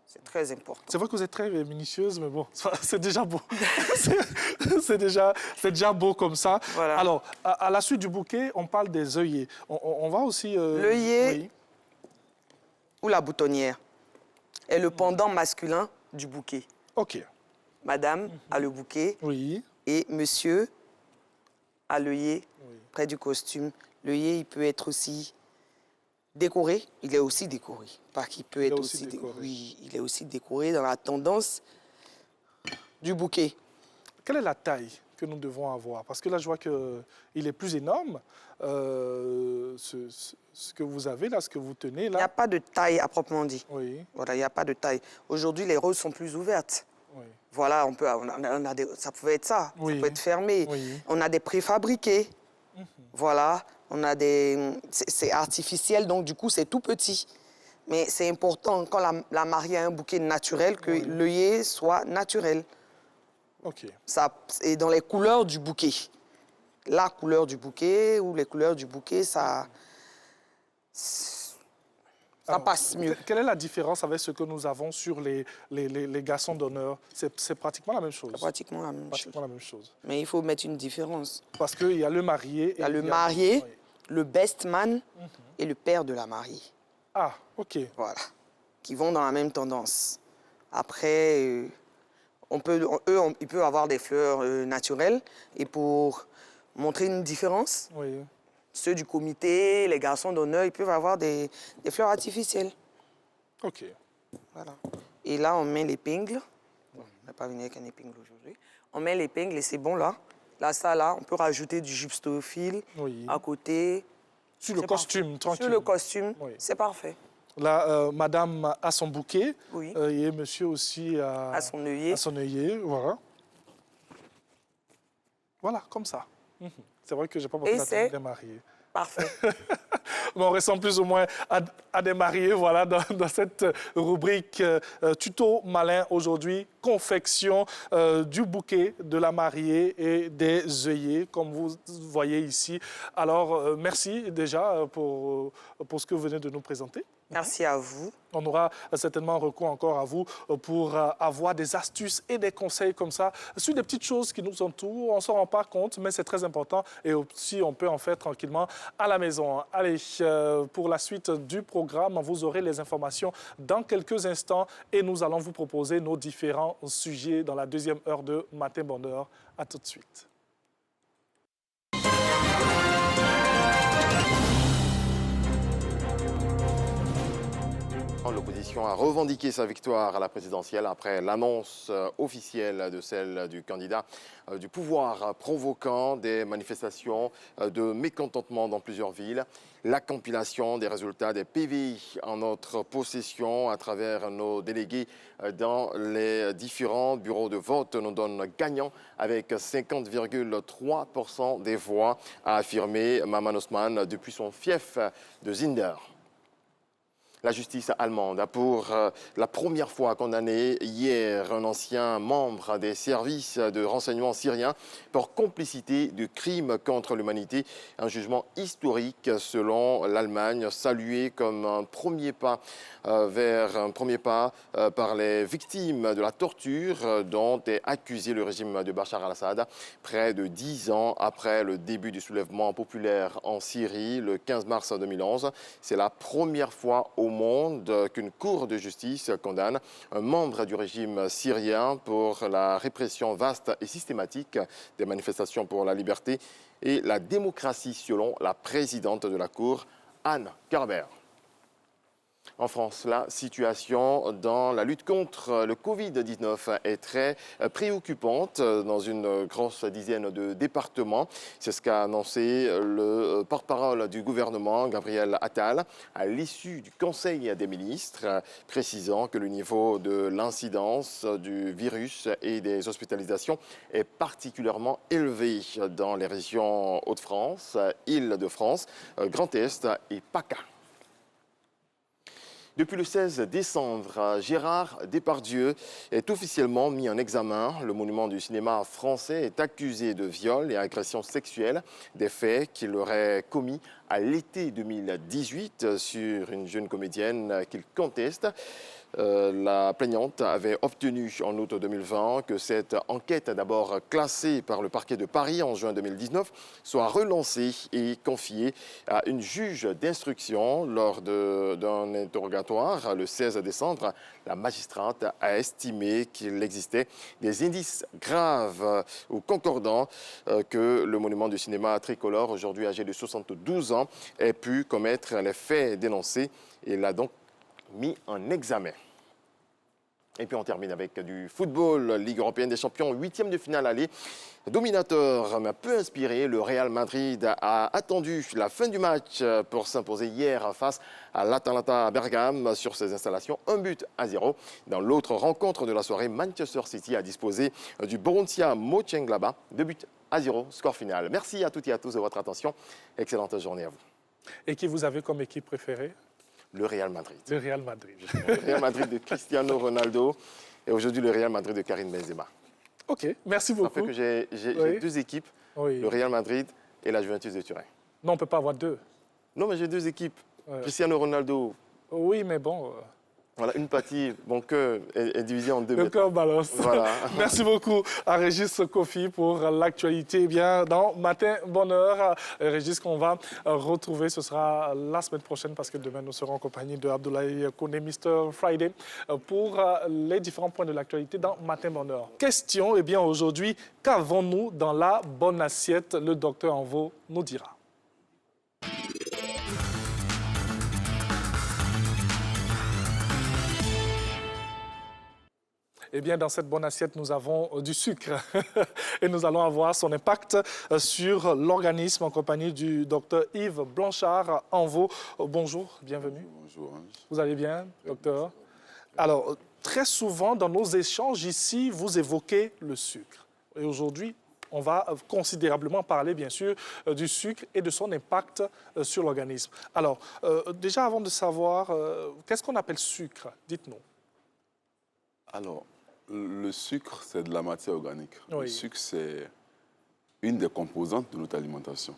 C'est très important. C'est vrai que vous êtes très minutieuse, mais bon, c'est déjà beau. c'est déjà beau comme ça. Voilà. Alors, à la suite du bouquet, on parle des œillets. On va aussi... L'œillet ou la boutonnière est le pendant masculin du bouquet. OK. Madame a le bouquet et monsieur a l'œillet près du costume. L'œillet, il peut être aussi décoré. Il est aussi décoré. Pas qu'il peut être aussi décoré. Oui, il est aussi décoré dans la tendance du bouquet. Quelle est la taille que nous devons avoir? Parce que là, je vois qu'il est plus énorme. Ce que vous avez là, ce que vous tenez là. Il n'y a pas de taille à proprement dit. Oui. Voilà, il n'y a pas de taille. Aujourd'hui, les roses sont plus ouvertes. Oui. Voilà, ça pouvait être ça. Oui. Ça peut être fermé. Oui. On a des préfabriqués. Voilà, on a des... C'est artificiel, donc du coup, c'est tout petit. Mais c'est important, quand la mariée a un bouquet naturel, que l'œillet soit naturel. OK. Ça, et dans les couleurs du bouquet. La couleur du bouquet ou les couleurs du bouquet, ça passe mieux. Quelle est la différence avec ce que nous avons sur les garçons d'honneur? C'est pratiquement la même chose. C'est pratiquement la même chose. Mais il faut mettre une différence. Parce qu'il y a le marié. Il y a le marié, le best man et le père de la mariée. Ah, OK. Voilà. Qui vont dans la même tendance. Après, il peut avoir des fleurs naturelles. Et pour montrer une différence, ceux du comité, les garçons d'honneur, ils peuvent avoir des fleurs artificielles. OK. Voilà. Et là, on met l'épingle. Bon, on n'a pas venu avec un épingle aujourd'hui. On met l'épingle et c'est bon là. Là, on peut rajouter du gypstophile à côté. Sur le costume, tranquille. Sur le costume, c'est parfait. Là, madame a son bouquet. Oui. Et monsieur aussi a son œillet. A son œillet, voilà. Voilà, comme ça. C'est vrai que je n'ai pas beaucoup d'attention des mariés. Parfait. Mais on ressemble plus ou moins à des mariés, voilà, dans cette rubrique Tuto Malin aujourd'hui. Confection du bouquet de la mariée et des œillets, comme vous voyez ici. Alors, merci déjà pour ce que vous venez de nous présenter. Merci à vous. On aura certainement recours encore à vous pour avoir des astuces et des conseils comme ça sur des petites choses qui nous entourent. On ne s'en rend pas compte, mais c'est très important. Et aussi, on peut en faire tranquillement à la maison. Allez, pour la suite du programme, vous aurez les informations dans quelques instants et nous allons vous proposer nos différents sujets dans la deuxième heure de Matin Bonheur. À tout de suite. L'opposition a revendiqué sa victoire à la présidentielle après l'annonce officielle de celle du candidat du pouvoir, provoquant des manifestations de mécontentement dans plusieurs villes. La compilation des résultats des PVI en notre possession à travers nos délégués dans les différents bureaux de vote nous donne gagnant avec 50,3% des voix, a affirmé Maman Ousmane depuis son fief de Zinder. La justice allemande a pour la première fois condamné hier un ancien membre des services de renseignement syriens pour complicité de crimes contre l'humanité. Un jugement historique selon l'Allemagne, salué comme un premier pas par les victimes de la torture dont est accusé le régime de Bachar al-Assad près de 10 ans après le début du soulèvement populaire en Syrie le 15 mars 2011. C'est la première fois au monde qu'une cour de justice condamne un membre du régime syrien pour la répression vaste et systématique des manifestations pour la liberté et la démocratie selon la présidente de la cour, Anne Garber. En France, la situation dans la lutte contre le Covid-19 est très préoccupante dans une grosse dizaine de départements. C'est ce qu'a annoncé le porte-parole du gouvernement, Gabriel Attal, à l'issue du Conseil des ministres, précisant que le niveau de l'incidence du virus et des hospitalisations est particulièrement élevé dans les régions Hauts-de-France, Île-de-France, Grand Est et PACA. Depuis le 16 décembre, Gérard Depardieu est officiellement mis en examen. Le monument du cinéma français est accusé de viol et agression sexuelle, des faits qu'il aurait commis à l'été 2018 sur une jeune comédienne qu'il conteste. La plaignante avait obtenu en août 2020 que cette enquête, d'abord classée par le parquet de Paris en juin 2019, soit relancée et confiée à une juge d'instruction lors d'un interrogatoire. Le 16 décembre, la magistrate a estimé qu'il existait des indices graves ou concordants que le monument du cinéma tricolore, aujourd'hui âgé de 72 ans, ait pu commettre les faits dénoncés et l'a donc mis en examen. Et puis on termine avec du football, Ligue européenne des champions, 8e de finale aller. Dominateur, mais peu inspiré, le Real Madrid a attendu la fin du match pour s'imposer hier face à l'Atalanta Bergame sur ses installations, 1-0. Dans l'autre rencontre de la soirée, Manchester City a disposé du Borussia Mönchengladbach, 2-0, score final. Merci à toutes et à tous de votre attention. Excellente journée à vous. Et qui vous avez comme équipe préférée? Le Real Madrid. Le Real Madrid. Le Real Madrid de Cristiano Ronaldo et aujourd'hui le Real Madrid de Karim Benzema. Ok, merci beaucoup. Ça fait que j'ai deux équipes, le Real Madrid et la Juventus de Turin. Non, on ne peut pas avoir deux. Non, mais j'ai deux équipes. Cristiano Ronaldo. Oui, mais bon... Voilà, une partie, mon cœur est divisé en deux. Le cœur balance. Voilà. Merci beaucoup à Régis Kofi pour l'actualité. Eh bien, dans Matin Bonheur, Régis, qu'on va retrouver, ce sera la semaine prochaine parce que demain, nous serons en compagnie de Abdoulaye Kone, Mr. Friday, pour les différents points de l'actualité dans Matin Bonheur. Question, eh bien, aujourd'hui, qu'avons-nous dans la bonne assiette? Le docteur Envo nous dira. Eh bien, dans cette bonne assiette, nous avons du sucre et nous allons avoir son impact sur l'organisme en compagnie du docteur Yves Blanchard Envo. Bonjour, bienvenue. Bonjour. Vous allez bien, docteur? Alors, très souvent dans nos échanges ici, vous évoquez le sucre. Et aujourd'hui, on va considérablement parler, bien sûr, du sucre et de son impact sur l'organisme. Alors, déjà, avant de savoir, qu'est-ce qu'on appelle sucre? Dites-nous. Alors, le sucre, c'est de la matière organique. Oui. Le sucre, c'est une des composantes de notre alimentation.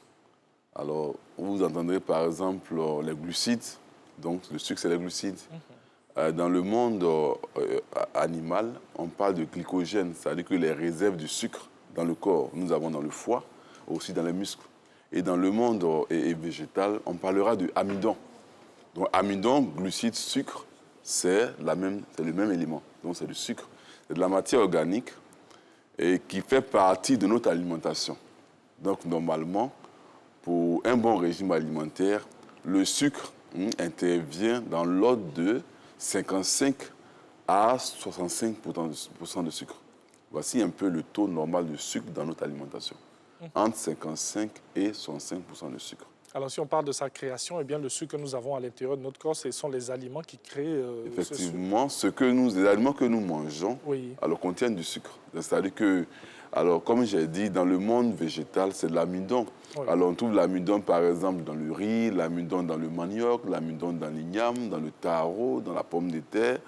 Alors, vous entendrez par exemple les glucides. Donc, le sucre, c'est les glucides. Dans le monde animal, on parle de glycogène, c'est-à-dire que les réserves du sucre dans le corps, nous avons dans le foie, aussi dans les muscles. Et dans le monde végétal, on parlera de amidon. Donc, amidon, glucides, sucre, c'est le même élément. Donc, c'est du sucre. C'est de la matière organique et qui fait partie de notre alimentation. Donc, normalement, pour un bon régime alimentaire, le sucre intervient dans l'ordre de 55 à 65% de sucre. Voici un peu le taux normal de sucre dans notre alimentation. Entre 55 et 65% de sucre. Alors, si on parle de sa création, eh bien, le sucre que nous avons à l'intérieur de notre corps, ce sont les aliments qui créent effectivement, les aliments que nous mangeons alors, contiennent du sucre. C'est-à-dire que, alors, comme j'ai dit, dans le monde végétal, c'est de l'amidon. Alors, on trouve l'amidon, par exemple, dans le riz, l'amidon dans le manioc, l'amidon dans l'igname, dans le taro, dans la pomme de terre.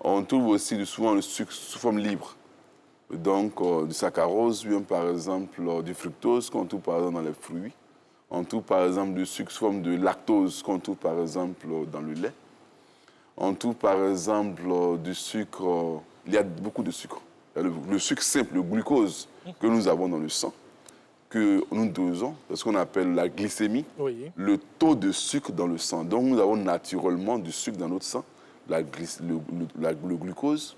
On trouve aussi souvent le sucre sous forme libre. Donc, du saccharose, bien, par exemple, du fructose, qu'on trouve, par exemple, dans les fruits. On trouve par exemple du sucre sous forme de lactose qu'on trouve par exemple dans le lait. On trouve par exemple du sucre, il y a beaucoup de sucre. Le sucre simple, le glucose que nous avons dans le sang, que nous dosons, c'est ce qu'on appelle la glycémie, le taux de sucre dans le sang. Donc nous avons naturellement du sucre dans notre sang, le glucose.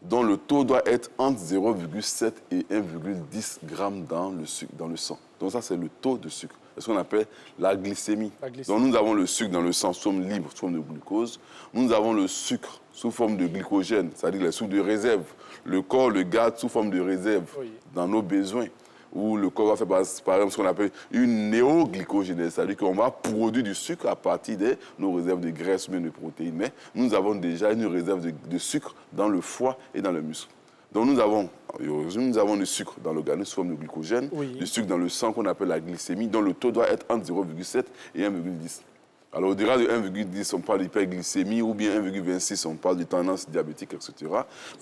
dont le taux doit être entre 0,7 et 1,10 g dans le sucre, dans le sang. Donc ça, c'est le taux de sucre. C'est ce qu'on appelle la glycémie. Donc nous avons le sucre dans le sang sous forme libre, sous forme de glucose. Nous avons le sucre sous forme de glycogène, c'est-à-dire les sucres de réserve. Le corps le garde sous forme de réserve dans nos besoins. Où le corps va faire par exemple ce qu'on appelle une néoglycogénèse, c'est-à-dire qu'on va produire du sucre à partir de nos réserves de graisse ou bien de protéines. Mais nous avons déjà une réserve de sucre dans le foie et dans le muscle. Donc nous avons du sucre dans l'organisme sous forme de glycogène, du sucre dans le sang qu'on appelle la glycémie, dont le taux doit être entre 0,7 et 1,10. Alors au-delà de 1,10, on parle d'hyperglycémie, ou bien 1,26, on parle de tendance diabétique, etc.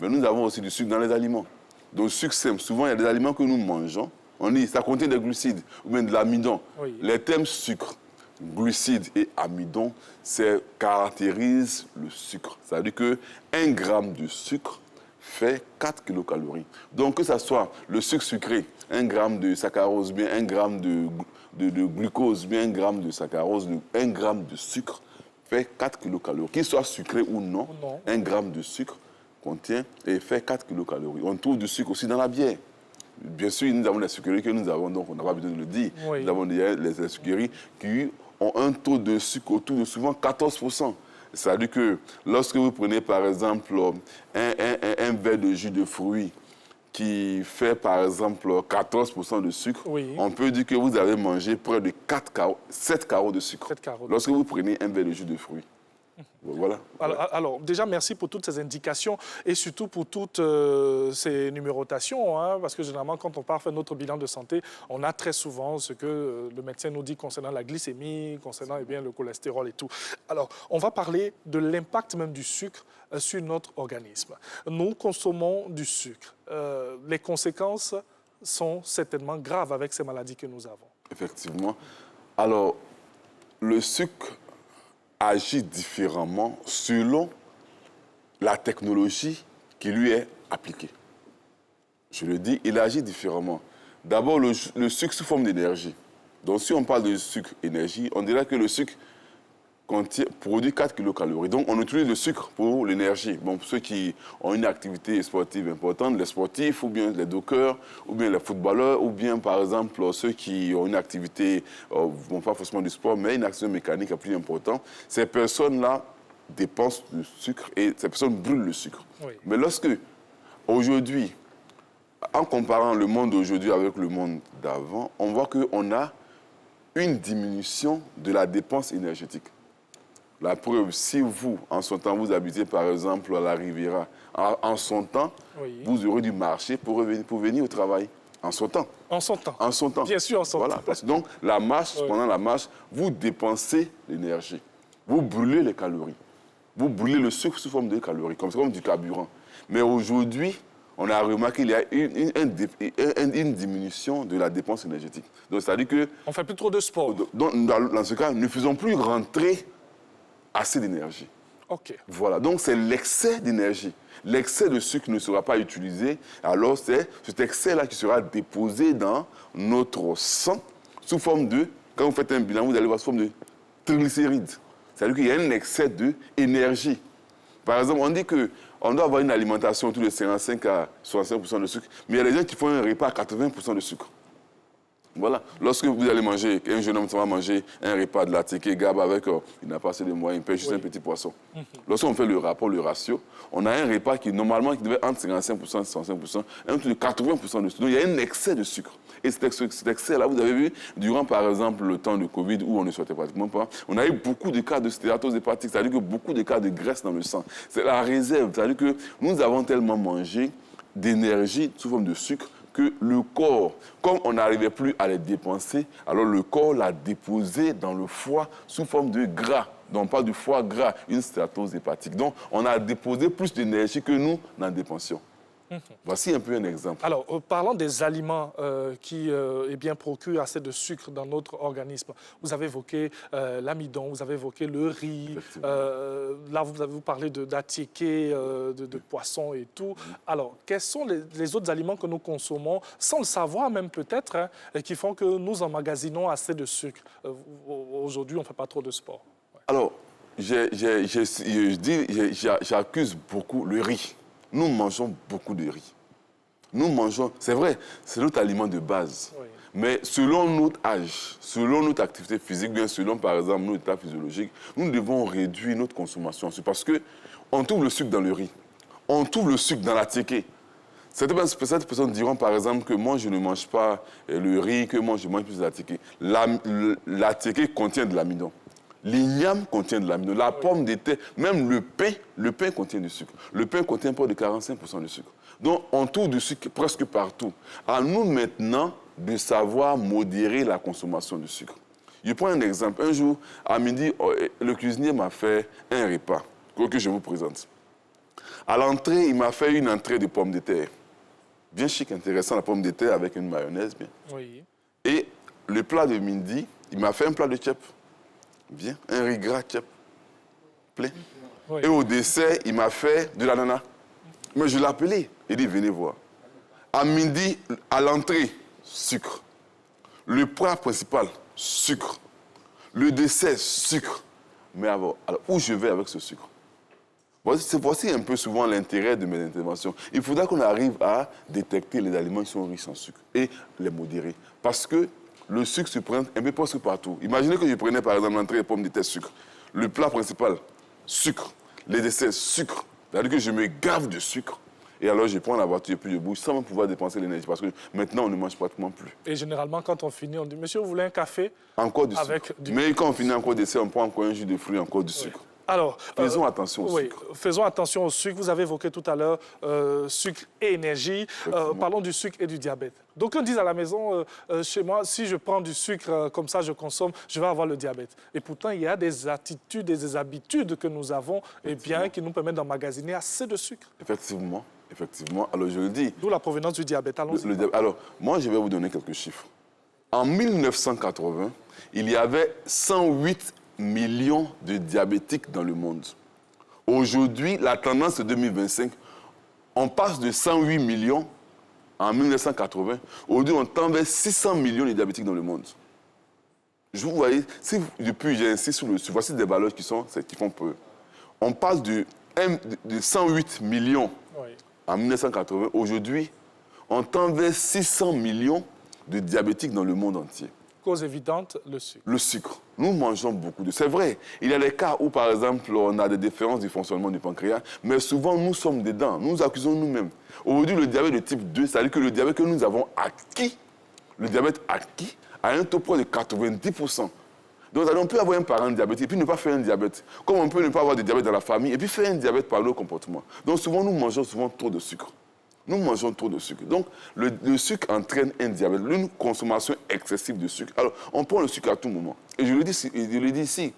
Mais nous avons aussi du sucre dans les aliments. Donc sucre simple, souvent il y a des aliments que nous mangeons, on dit ça contient des glucides ou bien de l'amidon. Les thèmes sucre, glucides et amidon, ça caractérise le sucre. Ça veut dire que 1 gramme de sucre fait 4 kilocalories. Donc que ce soit le sucre sucré, 1 gramme de saccharose, bien 1 gramme de glucose, bien 1 gramme de saccharose, 1 gramme de sucre fait 4 kilocalories. Qu'il soit sucré ou non, 1 gramme de sucre contient et fait 4 kilocalories. On trouve du sucre aussi dans la bière. Bien sûr, nous avons les sucreries que nous avons, donc on n'a pas besoin de le dire. Nous avons les sucreries qui ont un taux de sucre autour de souvent 14%. C'est-à-dire que lorsque vous prenez par exemple un verre de jus de fruits qui fait par exemple 14% de sucre, on peut dire que vous avez mangé près de 7 carreaux de sucre. Lorsque vous prenez un verre de jus de fruits. Voilà. Alors, déjà, merci pour toutes ces indications et surtout pour toutes ces numérotations, hein, parce que généralement, quand on part faire notre bilan de santé, on a très souvent ce que le médecin nous dit concernant la glycémie, concernant le cholestérol et tout. Alors, on va parler de l'impact même du sucre sur notre organisme. Nous consommons du sucre. Les conséquences sont certainement graves avec ces maladies que nous avons. Effectivement. Alors, le sucre agit différemment selon la technologie qui lui est appliquée. Je le dis, il agit différemment. D'abord, le sucre sous forme d'énergie. Donc, si on parle de sucre énergie, on dirait que le sucre produit 4 kilocalories. Donc, on utilise le sucre pour l'énergie. Bon, pour ceux qui ont une activité sportive importante, les sportifs, ou bien les dockers, ou bien les footballeurs, ou bien, par exemple, ceux qui ont une activité, bon, pas forcément du sport, mais une action mécanique plus importante, ces personnes-là dépensent du sucre et ces personnes brûlent le sucre. Mais lorsque, aujourd'hui, en comparant le monde d'aujourd'hui avec le monde d'avant, on voit qu'on a une diminution de la dépense énergétique. La preuve, si vous, en son temps, vous habitez par exemple à la Riviera, en son temps, vous aurez dû marcher pour venir au travail. En son temps. En son temps. En son temps. Bien sûr, en son temps. Donc, la marche, pendant la marche, vous dépensez l'énergie. Vous brûlez les calories. Vous brûlez le sucre sous forme de calories, comme du carburant. Mais aujourd'hui, on a remarqué qu'il y a une diminution de la dépense énergétique. Donc, c'est-à-dire que... On ne fait plus trop de sport. Dans ce cas, ne faisons plus rentrer assez d'énergie. Voilà, donc c'est l'excès d'énergie. L'excès de sucre ne sera pas utilisé, alors c'est cet excès-là qui sera déposé dans notre sang sous forme de, quand vous faites un bilan, vous allez voir sous forme de triglycérides. C'est-à-dire qu'il y a un excès d'énergie. Par exemple, on dit qu'on doit avoir une alimentation autour de 55 à 65% de sucre, mais il y a des gens qui font un repas à 80% de sucre. Voilà. Lorsque vous allez manger, un jeune homme va manger un repas de la teke gab avec, il n'a pas assez de moyens, il paye juste un petit poisson. Lorsqu'on fait le rapport, le ratio, on a un repas qui, normalement, qui devait être entre 55% et 65%, un truc de 80% de sucre. Donc, il y a un excès de sucre. Et cet excès-là, vous avez vu, durant, par exemple, le temps de Covid, où on ne sortait pratiquement pas, on a eu beaucoup de cas de stéatose hépatique, c'est-à-dire que beaucoup de cas de graisse dans le sang. C'est la réserve, c'est-à-dire que nous avons tellement mangé d'énergie sous forme de sucre que le corps, comme on n'arrivait plus à les dépenser, alors le corps l'a déposé dans le foie sous forme de gras. Donc, on parle du foie gras, une stéatose hépatique. Donc, on a déposé plus d'énergie que nous n'en dépensions. Voici un peu un exemple. Alors, parlant des aliments qui procurent assez de sucre dans notre organisme, vous avez évoqué l'amidon, vous avez évoqué le riz, là vous avez parlé d'attiéké, de poisson et tout. Alors, quels sont les autres aliments que nous consommons, sans le savoir même peut-être, hein, qui font que nous emmagasinons assez de sucre? Aujourd'hui, on ne fait pas trop de sport. Ouais. Alors, j'accuse beaucoup le riz. nous mangeons beaucoup de riz. Nous mangeons, c'est vrai, c'est notre aliment de base. Oui. Mais selon notre âge, selon notre activité physique, bien selon par exemple notre état physiologique, nous devons réduire notre consommation. C'est parce qu'on trouve le sucre dans le riz, on trouve le sucre dans la tiéké. Certaines personnes diront par exemple que moi je ne mange pas le riz, que moi je mange plus de la tiéké. La tiéké contient de l'amidon. L'igname contient de l'amidon. La pomme de terre, même le pain contient du sucre. Le pain contient pas de 45% de sucre. Donc on trouve du sucre presque partout. À nous maintenant de savoir modérer la consommation de sucre. Je prends un exemple. Un jour, à midi, le cuisinier m'a fait un repas que je vous présente. À l'entrée, il m'a fait une entrée de pommes de terre. Bien chic, intéressant, la pomme de terre avec une mayonnaise, bien. Oui. Et le plat de midi, il m'a fait un plat de tchèp. Bien, un riz gras tchèp. Plein. Oui. Et au dessert, il m'a fait de l'ananas. Mais je l'ai appelé. Il dit, venez voir. À midi, à l'entrée, sucre. Le plat principal, sucre. Le dessert, sucre. Mais alors, où je vais avec ce sucre? Voici un peu souvent l'intérêt de mes interventions. Il faudra qu'on arrive à détecter les aliments qui sont riches en sucre et les modérer. Parce que le sucre se prend un peu presque partout. Imaginez que je prenais par exemple l'entrée de pommes de terre, sucre. Le plat principal, sucre. Les desserts, sucre. C'est-à-dire que je me gave de sucre. Et alors, je prends la voiture et puis je bouge sans même pouvoir dépenser l'énergie. Parce que maintenant, on ne mange pratiquement plus. Et généralement, quand on finit, on dit, monsieur, vous voulez un café? Encore du sucre. Mais quand on finit encore dessert, on prend encore un jus de fruits, encore du sucre. Oui. Alors, faisons attention au sucre. Faisons attention au sucre. Vous avez évoqué tout à l'heure sucre et énergie. Parlons du sucre et du diabète. Donc, on dit à la maison, chez moi, si je prends du sucre comme ça, je consomme, je vais avoir le diabète. Et pourtant, il y a des attitudes et des habitudes que nous avons et bien, qui nous permettent d'emmagasiner assez de sucre. Effectivement. Effectivement. Alors, je le dis. D'où la provenance du diabète. Alors, moi, je vais vous donner quelques chiffres. En 1980, il y avait 108 millions de diabétiques dans le monde. Aujourd'hui, la tendance de 2025, on passe de 108 millions en 1980. Aujourd'hui, on tend vers 600 millions de diabétiques dans le monde. Je vous voyez, si depuis j'insiste sur voici des valeurs qui font peur. On passe de 108 millions en 1980. Aujourd'hui, on tend vers 600 millions de diabétiques dans le monde entier. Cause évidente, le sucre. Le sucre. Nous mangeons beaucoup de... C'est vrai, il y a des cas où, par exemple, on a des différences du fonctionnement du pancréas, mais souvent, nous sommes dedans. Nous nous accusons nous-mêmes. Aujourd'hui, le diabète de type 2, c'est-à-dire que le diabète que nous avons acquis, a un taux de 90%. Donc, on peut avoir un parent diabétique et puis ne pas faire un diabète. Comme on peut ne pas avoir de diabète dans la famille et puis faire un diabète par le comportement. Donc, souvent, nous mangeons trop de sucre. Nous mangeons trop de sucre. Donc, le sucre entraîne un diabète, une consommation excessive de sucre. Alors, on prend le sucre à tout moment. Et je le dis ici,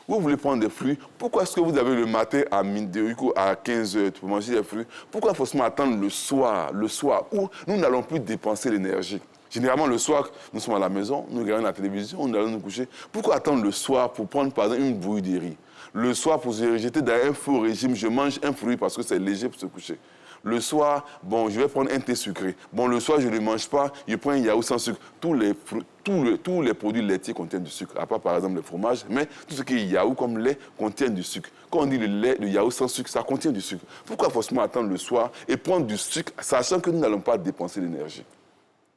vous voulez prendre des fruits, pourquoi est-ce que vous avez le matin à midi, à 15h pour manger des fruits? Pourquoi forcément attendre le soir où nous n'allons plus dépenser l'énergie? Généralement, le soir, nous sommes à la maison, nous regardons la télévision, nous allons nous coucher. Pourquoi attendre le soir pour prendre, par exemple, une bouillie de riz? Le soir, pour se jeter dans un faux régime, je mange un fruit parce que c'est léger pour se coucher. Le soir, bon, je vais prendre un thé sucré. Bon, le soir, je ne mange pas, je prends un yaourt sans sucre. Tous les produits laitiers contiennent du sucre, à part par exemple le fromage, mais tout ce qui est yaourt comme lait contient du sucre. Quand on dit le lait, le yaourt sans sucre, ça contient du sucre. Pourquoi forcément attendre le soir et prendre du sucre, sachant que nous n'allons pas dépenser l'énergie?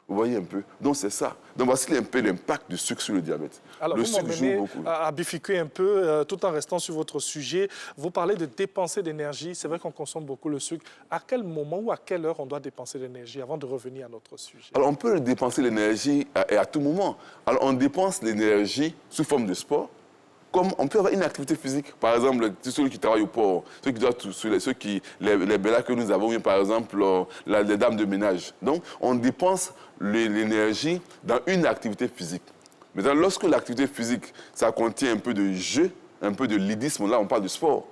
Vous voyez un peu? Donc c'est ça. Donc voici un peu l'impact du sucre sur le diabète. Alors le sucre joue beaucoup. À bifurquer un peu, tout en restant sur votre sujet, vous parlez de dépenser d'énergie. C'est vrai qu'on consomme beaucoup le sucre. À quel moment ou à quelle heure on doit dépenser l'énergie avant de revenir à notre sujet? Alors on peut dépenser l'énergie à tout moment. Alors on dépense l'énergie sous forme de sport. Comme on peut avoir une activité physique, par exemple, ceux qui travaillent au port, les bellas que nous avons, par exemple, les dames de ménage. Donc, on dépense l'énergie dans une activité physique. Maintenant, lorsque l'activité physique, ça contient un peu de jeu, un peu de lidisme, là, on parle de sport.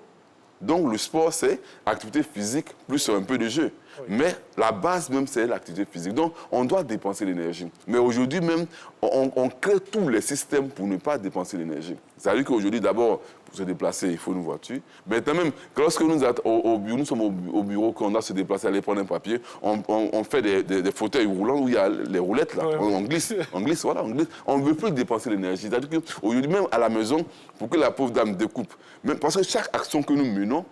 Donc, le sport, c'est activité physique plus un peu de jeu. Oui. Mais la base même, c'est l'activité physique. Donc, on doit dépenser l'énergie. Mais aujourd'hui même, on crée tous les systèmes pour ne pas dépenser l'énergie. C'est-à-dire qu'aujourd'hui, d'abord, pour se déplacer, il faut une voiture. Mais quand même, lorsque nous sommes au bureau, qu'on doit se déplacer, aller prendre un papier, on fait des fauteuils roulants où il y a les roulettes, là. Oui. On glisse, voilà, on glisse. On ne veut plus dépenser l'énergie. C'est-à-dire qu'aujourd'hui, même à la maison, pour que la pauvre dame découpe, même parce que chaque action que nous menons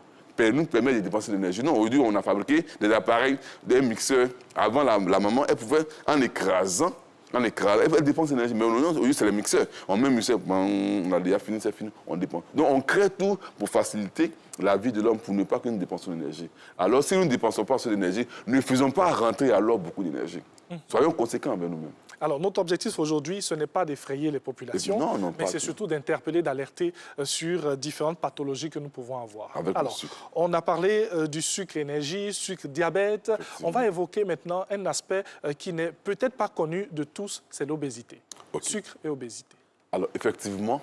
nous permet de dépenser de l'énergie. Non, aujourd'hui, on a fabriqué des appareils, des mixeurs. Avant, la maman, elle pouvait, en écrasant, elle dépense de l'énergie. Mais aujourd'hui, c'est les mixeurs. On met un mixeur, on a déjà fini, c'est fini, on dépense. Donc, on crée tout pour faciliter la vie de l'homme, pour ne pas que nous dépensions l'énergie. Alors, si nous ne dépensons pas sur l'énergie, ne faisons pas rentrer alors beaucoup d'énergie. Soyons conséquents avec nous-mêmes. Alors, notre objectif aujourd'hui, ce n'est pas d'effrayer les populations, mais c'est surtout d'interpeller, d'alerter sur différentes pathologies que nous pouvons avoir. Alors, on a parlé du sucre énergie, sucre diabète. On va évoquer maintenant un aspect qui n'est peut-être pas connu de tous, c'est l'obésité. Sucre et obésité. Alors, effectivement,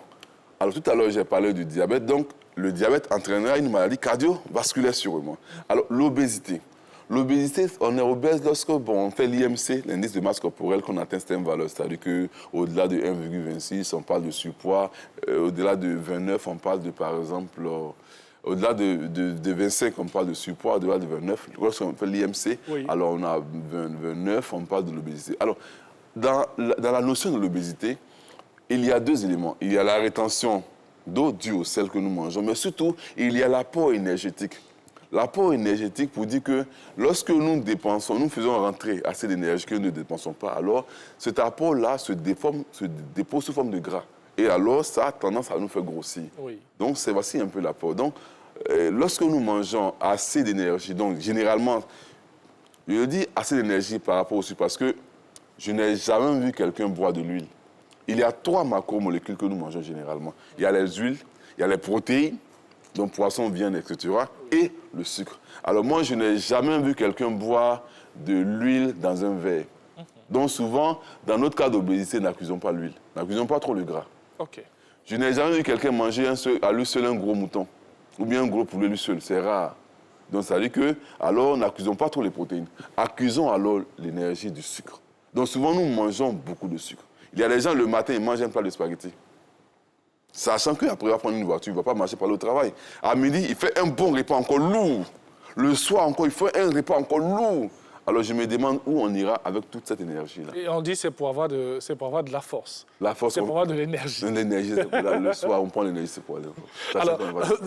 tout à l'heure, j'ai parlé du diabète. Donc, le diabète entraînera une maladie cardiovasculaire sûrement. Alors, l'obésité. L'obésité, on est obèse lorsque on fait l'IMC, l'indice de masse corporelle, qu'on atteint certaines valeurs. C'est-à-dire qu'au-delà de 1,26, on parle de surpoids. Au-delà de 29, on parle de, par exemple, au-delà de 25, on parle de surpoids. Au-delà de 29, lorsqu'on fait l'IMC, alors on a 29, on parle de l'obésité. Alors, dans la notion de l'obésité, il y a deux éléments. Il y a la rétention d'eau due au sel que nous mangeons, mais surtout, il y a l'apport énergétique. L'apport énergétique pour dire que lorsque nous dépensons, nous faisons rentrer assez d'énergie que nous ne dépensons pas, alors cet apport-là se dépose sous forme de gras. Et alors, ça a tendance à nous faire grossir. Donc, voici un peu l'apport. Donc, lorsque nous mangeons assez d'énergie, donc généralement, je dis assez d'énergie par rapport au sucre, parce que je n'ai jamais vu quelqu'un boire de l'huile. Il y a 3 macromolécules que nous mangeons généralement. Il y a les huiles, il y a les protéines, donc poisson, viande, etc., et le sucre. Alors moi, je n'ai jamais vu quelqu'un boire de l'huile dans un verre. Donc souvent, dans notre cas d'obésité, n'accusons pas l'huile, n'accusons pas trop le gras. Je n'ai jamais vu quelqu'un manger à lui seul un gros mouton, ou bien un gros poulet lui seul, c'est rare. Donc ça veut dire que, alors n'accusons pas trop les protéines, accusons alors l'énergie du sucre. Donc souvent, nous mangeons beaucoup de sucre. Il y a des gens, le matin, ils mangent un plat de spaghettis. Sachant qu'après, il va prendre une voiture, il ne va pas marcher par le travail. À midi, il fait un bon repas encore lourd. Le soir encore, il fait un repas encore lourd. Alors je me demande où on ira avec toute cette énergie-là. Et on dit que c'est pour avoir de la force. La force. C'est pour avoir de l'énergie. L'énergie, c'est pour le soir, on prend l'énergie, c'est pour aller. Alors,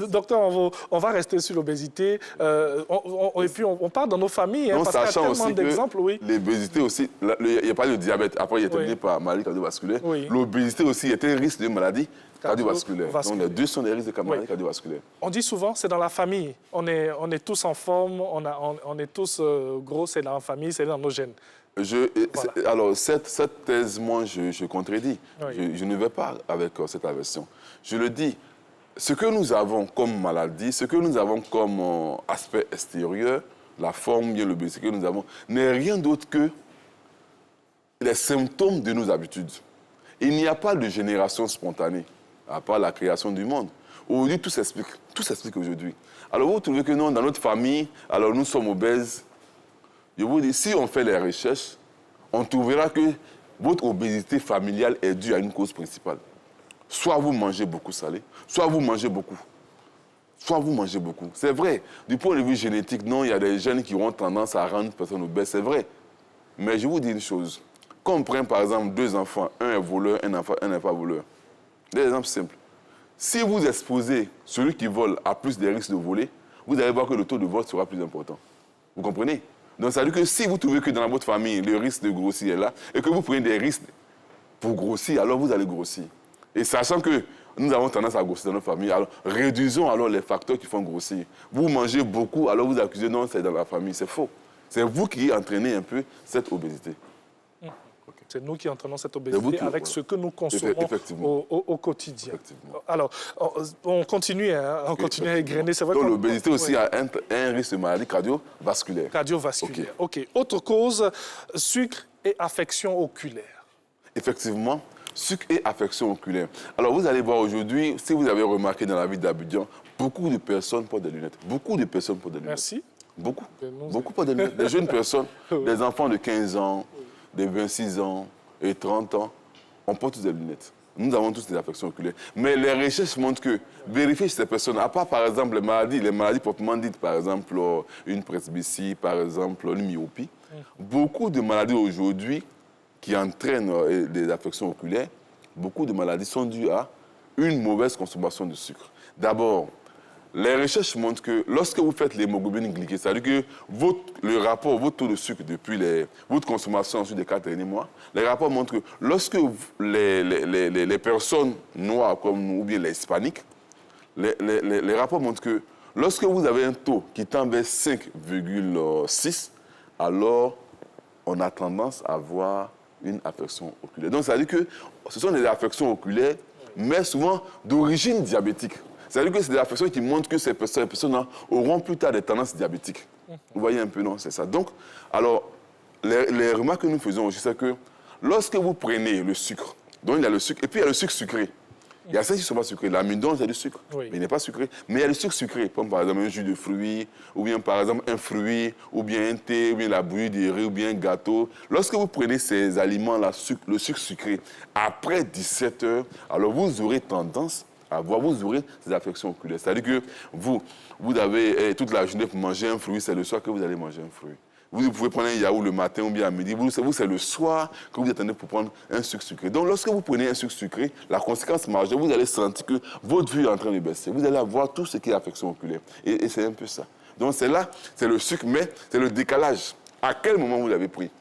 docteur, on va rester sur l'obésité. Et puis, on part dans nos familles, parce qu'il y a tellement d'exemples. L'obésité aussi, il n'y a pas de diabète. Après, il est terminé par maladie cardiovasculaire. L'obésité aussi est un risque de maladie cardiovasculaire. Donc, les deux sont des risques de maladie cardiovasculaire. On dit souvent, c'est dans la famille. On est tous en forme, on est tous gros, c'est dans la famille, c'est dans nos gènes. Alors, cette thèse, moi, je contredis. Je ne vais pas avec cette aversion. Je le dis, ce que nous avons comme maladie, ce que nous avons comme aspect extérieur, la forme, bien l'obésité que nous avons, n'est rien d'autre que les symptômes de nos habitudes. Il n'y a pas de génération spontanée, à part la création du monde. Aujourd'hui, tout s'explique. Tout s'explique aujourd'hui. Alors, vous trouvez que nous, dans notre famille, alors nous sommes obèses. Je vous dis, si on fait les recherches, on trouvera que votre obésité familiale est due à une cause principale. Soit vous mangez beaucoup salé, soit vous mangez beaucoup. Soit vous mangez beaucoup. C'est vrai. Du point de vue génétique, non, il y a des gènes qui ont tendance à rendre une personne obèse, c'est vrai. Mais je vous dis une chose. Quand on prend, par exemple, 2 enfants, un est voleur, un n'est pas voleur. Des exemples simples. Si vous exposez celui qui vole à plus de risques de voler, vous allez voir que le taux de vol sera plus important. Vous comprenez? Donc, ça veut dire que si vous trouvez que dans votre famille, le risque de grossir est là, et que vous prenez des risques pour grossir, alors vous allez grossir. Et sachant que nous avons tendance à grossir dans notre famille, alors réduisons alors les facteurs qui font grossir. Vous mangez beaucoup, alors vous accusez, non, c'est dans la famille. C'est faux. C'est vous qui entraînez un peu cette obésité. C'est nous qui entraînons cette obésité avec ce que nous consommons au quotidien. Alors, on continue à égrener. Donc l'obésité aussi a un risque de maladie cardiovasculaire. Cardiovasculaire, OK. Autre cause, sucre et affection oculaire. Effectivement, sucre et affection oculaire. Alors vous allez voir aujourd'hui, si vous avez remarqué dans la ville d'Abidjan, beaucoup de personnes portent des lunettes. Beaucoup de personnes portent des lunettes. Merci. Beaucoup. Beaucoup portent des lunettes. Des jeunes personnes, des enfants de 15 ans, de 26 ans et 30 ans, on porte tous des lunettes. Nous avons tous des affections oculaires. Mais les recherches montrent que vérifier chez ces personnes, à part par exemple les maladies proprement dites, par exemple une presbytie, par exemple une myopie, beaucoup de maladies aujourd'hui qui entraînent des affections oculaires, beaucoup de maladies sont dues à une mauvaise consommation de sucre. D'abord, les recherches montrent que lorsque vous faites l'hémoglobine glyquée, c'est-à-dire que le rapport, votre taux de sucre depuis votre consommation sur les 4 derniers mois, les rapports montrent que lorsque les personnes noires comme nous, ou bien les hispaniques, les rapports montrent que lorsque vous avez un taux qui tend vers 5,6, alors on a tendance à avoir une affection oculaire. Donc, ça veut dire que ce sont des affections oculaires, mais souvent d'origine diabétique. C'est-à-dire que c'est des affections qui montrent que ces personnes auront plus tard des tendances diabétiques. Vous voyez un peu, non? C'est ça. Donc, alors, les remarques que nous faisons aussi, c'est que lorsque vous prenez le sucre, donc il y a le sucre, et puis il y a le sucre sucré. Il y a ceux qui ne sont pas sucrés. L'amidon, c'est du sucre. Oui. Mais il n'est pas sucré. Mais il y a le sucre sucré, comme par exemple un jus de fruits, ou bien par exemple un fruit, ou bien un thé, ou bien la bouillie de riz, ou bien un gâteau. Lorsque vous prenez ces aliments-là, le sucre sucré, après 17 heures, alors vous aurez tendance à voir, vous aurez des affections oculaires. C'est-à-dire que vous avez toute la journée pour manger un fruit, c'est le soir que vous allez manger un fruit. Vous pouvez prendre un yaourt le matin ou bien à midi. Vous, c'est le soir que vous attendez pour prendre un sucre sucré. Donc, lorsque vous prenez un sucre sucré, la conséquence majeure, vous allez sentir que votre vue est en train de baisser. Vous allez avoir tout ce qui est affection oculaire. Et c'est un peu ça. Donc, c'est là, c'est le sucre, mais c'est le décalage. À quel moment vous l'avez pris?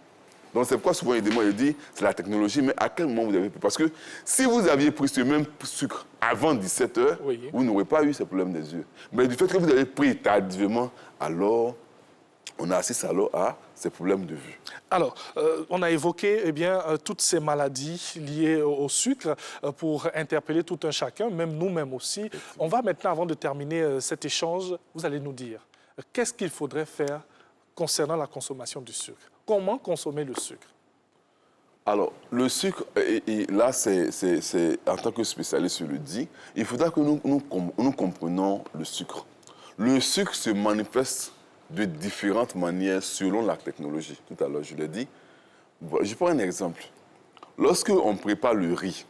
Donc, c'est pourquoi souvent, il dit, c'est la technologie, mais à quel moment vous l'avez pris? Parce que si vous aviez pris ce même sucre avant 17 heures, vous n'aurez pas eu ce problème des yeux. Mais du fait que vous avez pris tardivement, alors on assiste alors à ces problèmes de vue. Alors, on a évoqué toutes ces maladies liées au sucre pour interpeller tout un chacun, même nous-mêmes aussi. On va maintenant, avant de terminer cet échange, vous allez nous dire qu'est-ce qu'il faudrait faire concernant la consommation du sucre. Comment consommer le sucre? Alors, le sucre, et là, c'est en tant que spécialiste, je le dis, il faudra que nous comprenions le sucre. Le sucre se manifeste de différentes manières selon la technologie. Tout à l'heure, je l'ai dit. Je prends un exemple. Lorsque on prépare le riz,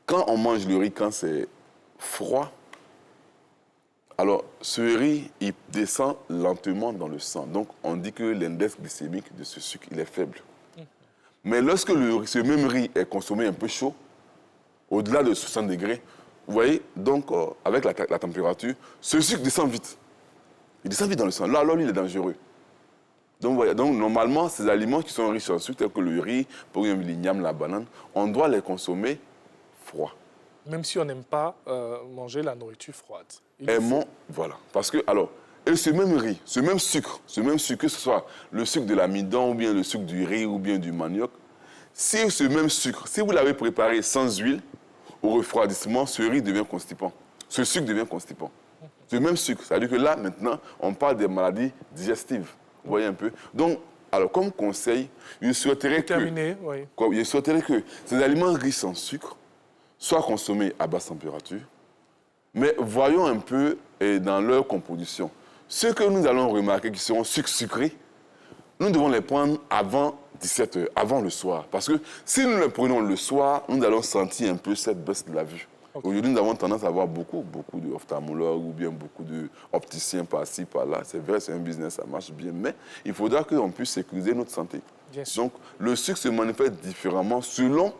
quand on mange le riz, quand c'est froid, alors ce riz, il descend lentement dans le sang. Donc, on dit que l'index glycémique de ce sucre, il est faible. Mais lorsque ce même riz est consommé un peu chaud, au-delà de 60 degrés, vous voyez, donc, avec la température, ce sucre descend vite. Il descend vite dans le sang. Là, alors, il est dangereux. Donc, voilà. Donc, normalement, ces aliments qui sont riches en sucre, tels que le riz, par exemple, l'igname, la banane, on doit les consommer froids. Même si on n'aime pas manger la nourriture froide. Voilà. Parce que, alors, et ce même riz, ce même sucre, que ce soit le sucre de l'amidon, ou bien le sucre du riz, ou bien du manioc, si ce même sucre, si vous l'avez préparé sans huile, au refroidissement, ce riz devient constipant. Ce sucre devient constipant. Ce même sucre. C'est-à-dire que là, maintenant, on parle des maladies digestives. Vous voyez un peu? Donc, alors, comme conseil, je souhaiterais que ces aliments riches en sucre soient consommés à basse température, mais voyons un peu dans leur composition. Ceux que nous allons remarquer qui seront sucrés, nous devons les prendre avant 17 heures, avant le soir. Parce que si nous les prenons le soir, nous allons sentir un peu cette baisse de la vue. Aujourd'hui, nous avons tendance à avoir beaucoup d'ophtalmologues ou bien beaucoup d'opticiens par-ci, par-là. C'est vrai, c'est un business, ça marche bien, mais il faudra qu'on puisse sécuriser notre santé. Donc, le sucre se manifeste différemment selon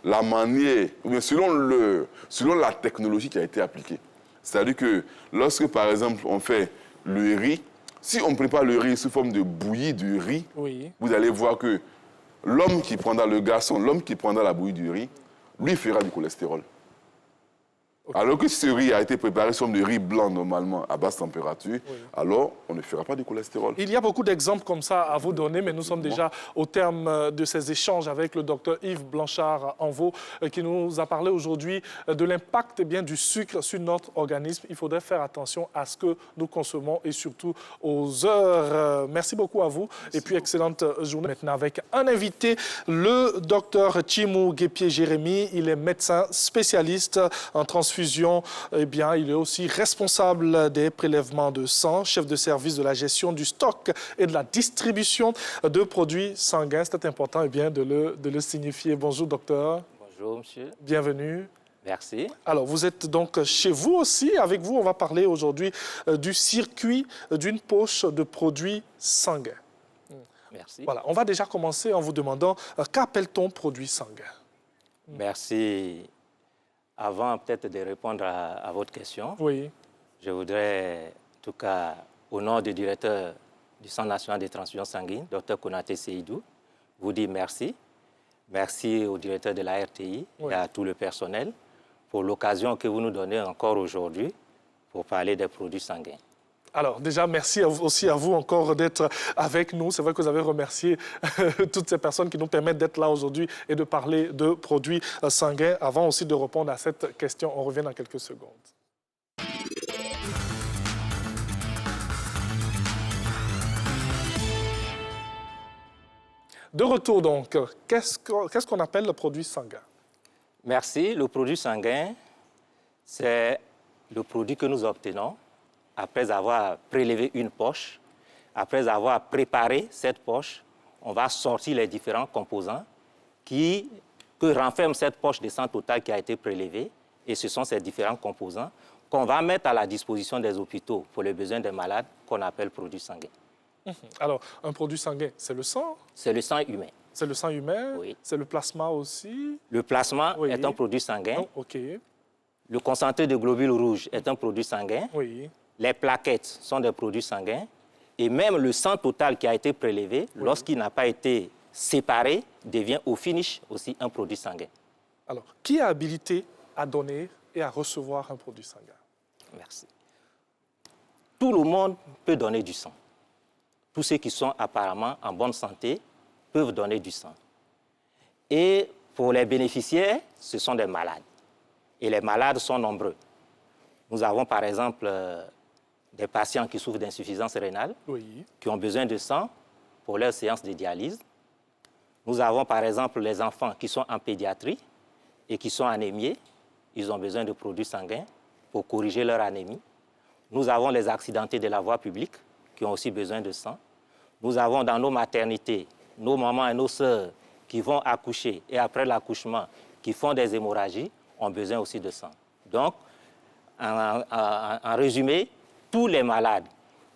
la manière, ou bien selon la technologie qui a été appliquée. C'est-à-dire que lorsque, par exemple, on fait le riz, si on prépare le riz sous forme de bouillie de riz, vous allez voir que l'homme qui prendra l'homme qui prendra la bouillie du riz, lui fera du cholestérol. Alors que si ce riz a été préparé sous forme de riz blanc normalement à basse température, alors on ne fera pas de cholestérol. Il y a beaucoup d'exemples comme ça à vous donner, mais nous sommes déjà au terme de ces échanges avec le docteur Yves Blanchard-Envaux qui nous a parlé aujourd'hui de l'impact du sucre sur notre organisme. Il faudrait faire attention à ce que nous consommons et surtout aux heures. Merci beaucoup à vous et puis excellente journée. Maintenant avec un invité, le docteur Tchimou Guépié-Jérémy. Il est médecin spécialiste en transfusion. Il est aussi responsable des prélèvements de sang, chef de service de la gestion du stock et de la distribution de produits sanguins. C'est important de le signifier. Bonjour, docteur. Bonjour, monsieur. Bienvenue. Merci. Alors, vous êtes donc chez vous aussi. Avec vous, on va parler aujourd'hui du circuit d'une poche de produits sanguins. Merci. Voilà, on va déjà commencer en vous demandant qu'appelle-t-on produit sanguin? Merci. Avant peut-être de répondre à votre question, oui. Je voudrais, en tout cas, au nom du directeur du Centre national de transfusion sanguine, Dr Konaté Seydou, vous dire merci. Merci au directeur de la RTI et à tout le personnel pour l'occasion que vous nous donnez encore aujourd'hui pour parler des produits sanguins. Alors déjà, merci aussi à vous encore d'être avec nous. C'est vrai que vous avez remercié toutes ces personnes qui nous permettent d'être là aujourd'hui et de parler de produits sanguins. Avant aussi de répondre à cette question, on revient dans quelques secondes. De retour donc, qu'est-ce qu'on appelle le produit sanguin? Merci. Le produit sanguin, c'est le produit que nous obtenons après avoir prélevé une poche. Après avoir préparé cette poche, on va sortir les différents composants que renferme cette poche de sang total qui a été prélevée. Et ce sont ces différents composants qu'on va mettre à la disposition des hôpitaux pour les besoins des malades qu'on appelle produits sanguins. Alors, un produit sanguin, c'est le sang? C'est le sang humain. C'est le sang humain? Oui. C'est le plasma aussi? Le plasma est un produit sanguin. Oh, OK. Le concentré de globules rouges est un produit sanguin. Oui. Les plaquettes sont des produits sanguins. Et même le sang total qui a été prélevé, lorsqu'il n'a pas été séparé, devient au finish aussi un produit sanguin. Alors, qui est habilité à donner et à recevoir un produit sanguin? Merci. Tout le monde peut donner du sang. Tous ceux qui sont apparemment en bonne santé peuvent donner du sang. Et pour les bénéficiaires, ce sont des malades. Et les malades sont nombreux. Nous avons par exemple des patients qui souffrent d'insuffisance rénale, qui ont besoin de sang pour leur séance de dialyse. Nous avons par exemple les enfants qui sont en pédiatrie et qui sont anémiés. Ils ont besoin de produits sanguins pour corriger leur anémie. Nous avons les accidentés de la voie publique qui ont aussi besoin de sang. Nous avons dans nos maternités, nos mamans et nos sœurs qui vont accoucher et après l'accouchement, qui font des hémorragies, ont besoin aussi de sang. Donc, en résumé, tous les malades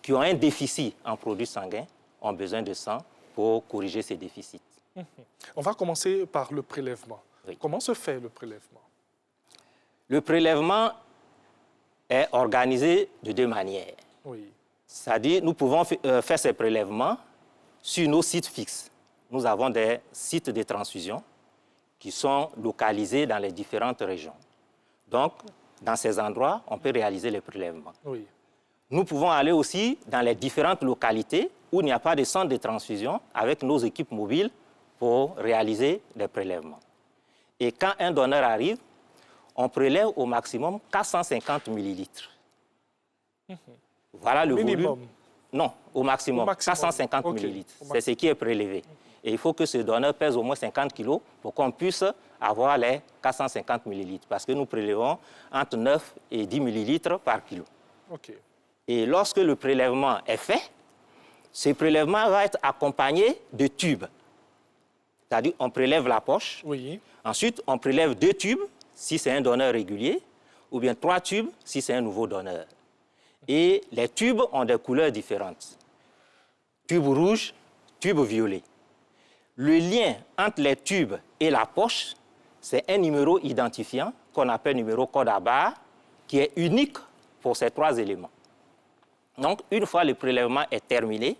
qui ont un déficit en produits sanguins ont besoin de sang pour corriger ces déficits. On va commencer par le prélèvement. Oui. Comment se fait le prélèvement? Le prélèvement est organisé de deux manières. Oui. C'est-à-dire, nous pouvons faire ces prélèvements sur nos sites fixes. Nous avons des sites de transfusion qui sont localisés dans les différentes régions. Donc, dans ces endroits, on peut réaliser les prélèvements. Oui. Nous pouvons aller aussi dans les différentes localités où il n'y a pas de centre de transfusion avec nos équipes mobiles pour réaliser les prélèvements. Et quand un donneur arrive, on prélève au maximum 450 millilitres. Voilà le minimum. volume. Non, au maximum 450 millilitres. C'est ce qui est prélevé. Et il faut que ce donneur pèse au moins 50 kg pour qu'on puisse avoir les 450 millilitres. Parce que nous prélevons entre 9 et 10 millilitres par kilo. Okay. Et lorsque le prélèvement est fait, ce prélèvement va être accompagné de tubes. C'est-à-dire on prélève la poche. Oui. Ensuite, on prélève 2 tubes si c'est un donneur régulier, ou bien 3 tubes si c'est un nouveau donneur. Et les tubes ont des couleurs différentes. Tube rouge, tube violet. Le lien entre les tubes et la poche, c'est un numéro identifiant qu'on appelle numéro code à barre, qui est unique pour ces 3 éléments. Donc, une fois le prélèvement est terminé,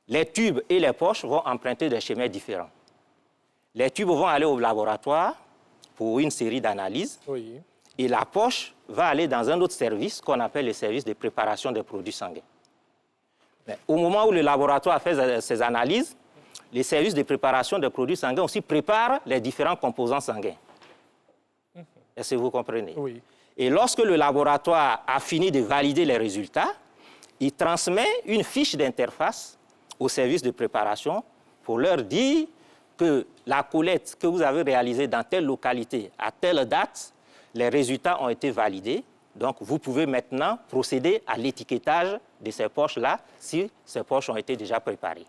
les tubes et les poches vont emprunter des chemins différents. Les tubes vont aller au laboratoire pour une série d'analyses. Oui. Et la poche va aller dans un autre service qu'on appelle le service de préparation des produits sanguins. Mais au moment où le laboratoire fait ses analyses, les services de préparation des produits sanguins aussi préparent les différents composants sanguins. Est-ce que vous comprenez? Oui. Et lorsque le laboratoire a fini de valider les résultats, il transmet une fiche d'interface au service de préparation pour leur dire que la collecte que vous avez réalisée dans telle localité à telle date, les résultats ont été validés. Donc, vous pouvez maintenant procéder à l'étiquetage de ces poches-là si ces poches ont été déjà préparées.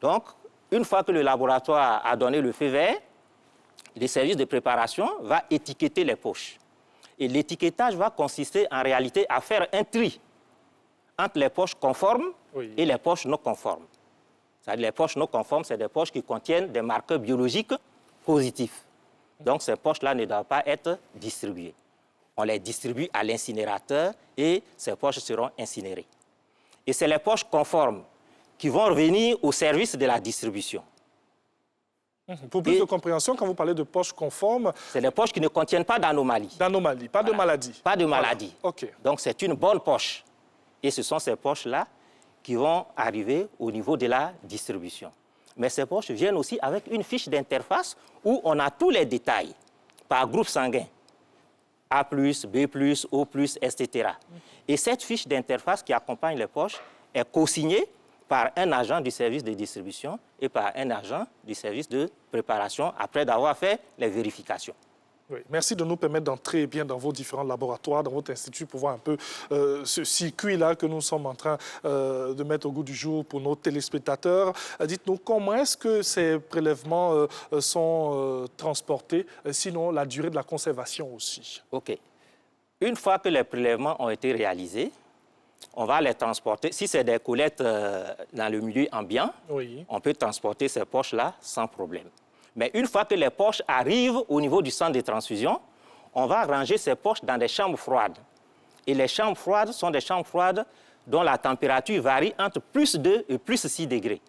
Donc, une fois que le laboratoire a donné le feu vert, le service de préparation va étiqueter les poches. Et l'étiquetage va consister en réalité à faire un tri entre les poches conformes et les poches non conformes. C'est-à-dire les poches non conformes, c'est des poches qui contiennent des marqueurs biologiques positifs. Donc ces poches-là ne doivent pas être distribuées. On les distribue à l'incinérateur et ces poches seront incinérées. Et c'est les poches conformes qui vont revenir au service de la distribution. Pour plus de compréhension, quand vous parlez de poches conformes... C'est les poches qui ne contiennent pas d'anomalies. D'anomalies, pas de maladie. Pas de maladie. Voilà. Okay. Donc c'est une bonne poche. Et ce sont ces poches-là qui vont arriver au niveau de la distribution. Mais ces poches viennent aussi avec une fiche d'interface où on a tous les détails par groupe sanguin. A+, B+, O+, etc. Et cette fiche d'interface qui accompagne les poches est co-signée par un agent du service de distribution et par un agent du service de préparation après d'avoir fait les vérifications. Oui, merci de nous permettre d'entrer bien dans vos différents laboratoires, dans votre institut, pour voir un peu ce circuit-là que nous sommes en train de mettre au goût du jour pour nos téléspectateurs. Dites-nous, comment est-ce que ces prélèvements sont transportés, sinon la durée de la conservation aussi? OK. Une fois que les prélèvements ont été réalisés, on va les transporter. Si c'est des collectes dans le milieu ambiant, oui, on peut transporter ces poches-là sans problème. Mais une fois que les poches arrivent au niveau du centre de transfusion, on va ranger ces poches dans des chambres froides. Et les chambres froides sont des chambres froides dont la température varie entre plus 2 et plus 6 degrés.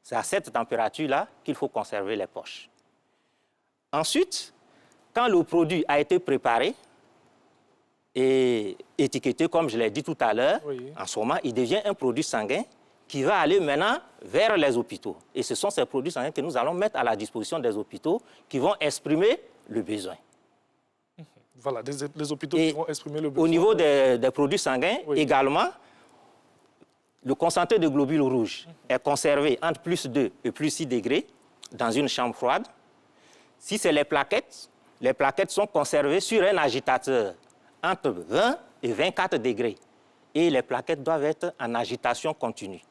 C'est à cette température-là qu'il faut conserver les poches. Ensuite, quand le produit a été préparé et étiqueté, comme je l'ai dit tout à l'heure, oui, en ce moment, il devient un produit sanguin qui va aller maintenant vers les hôpitaux. Et ce sont ces produits sanguins que nous allons mettre à la disposition des hôpitaux qui vont exprimer le besoin. Voilà, des hôpitaux qui vont exprimer le besoin. Au niveau des produits sanguins, oui, également, le concentré de globules rouges est conservé entre plus 2 et plus 6 degrés dans une chambre froide. Si c'est les plaquettes sont conservées sur un agitateur entre 20 et 24 degrés. Et les plaquettes doivent être en agitation continue.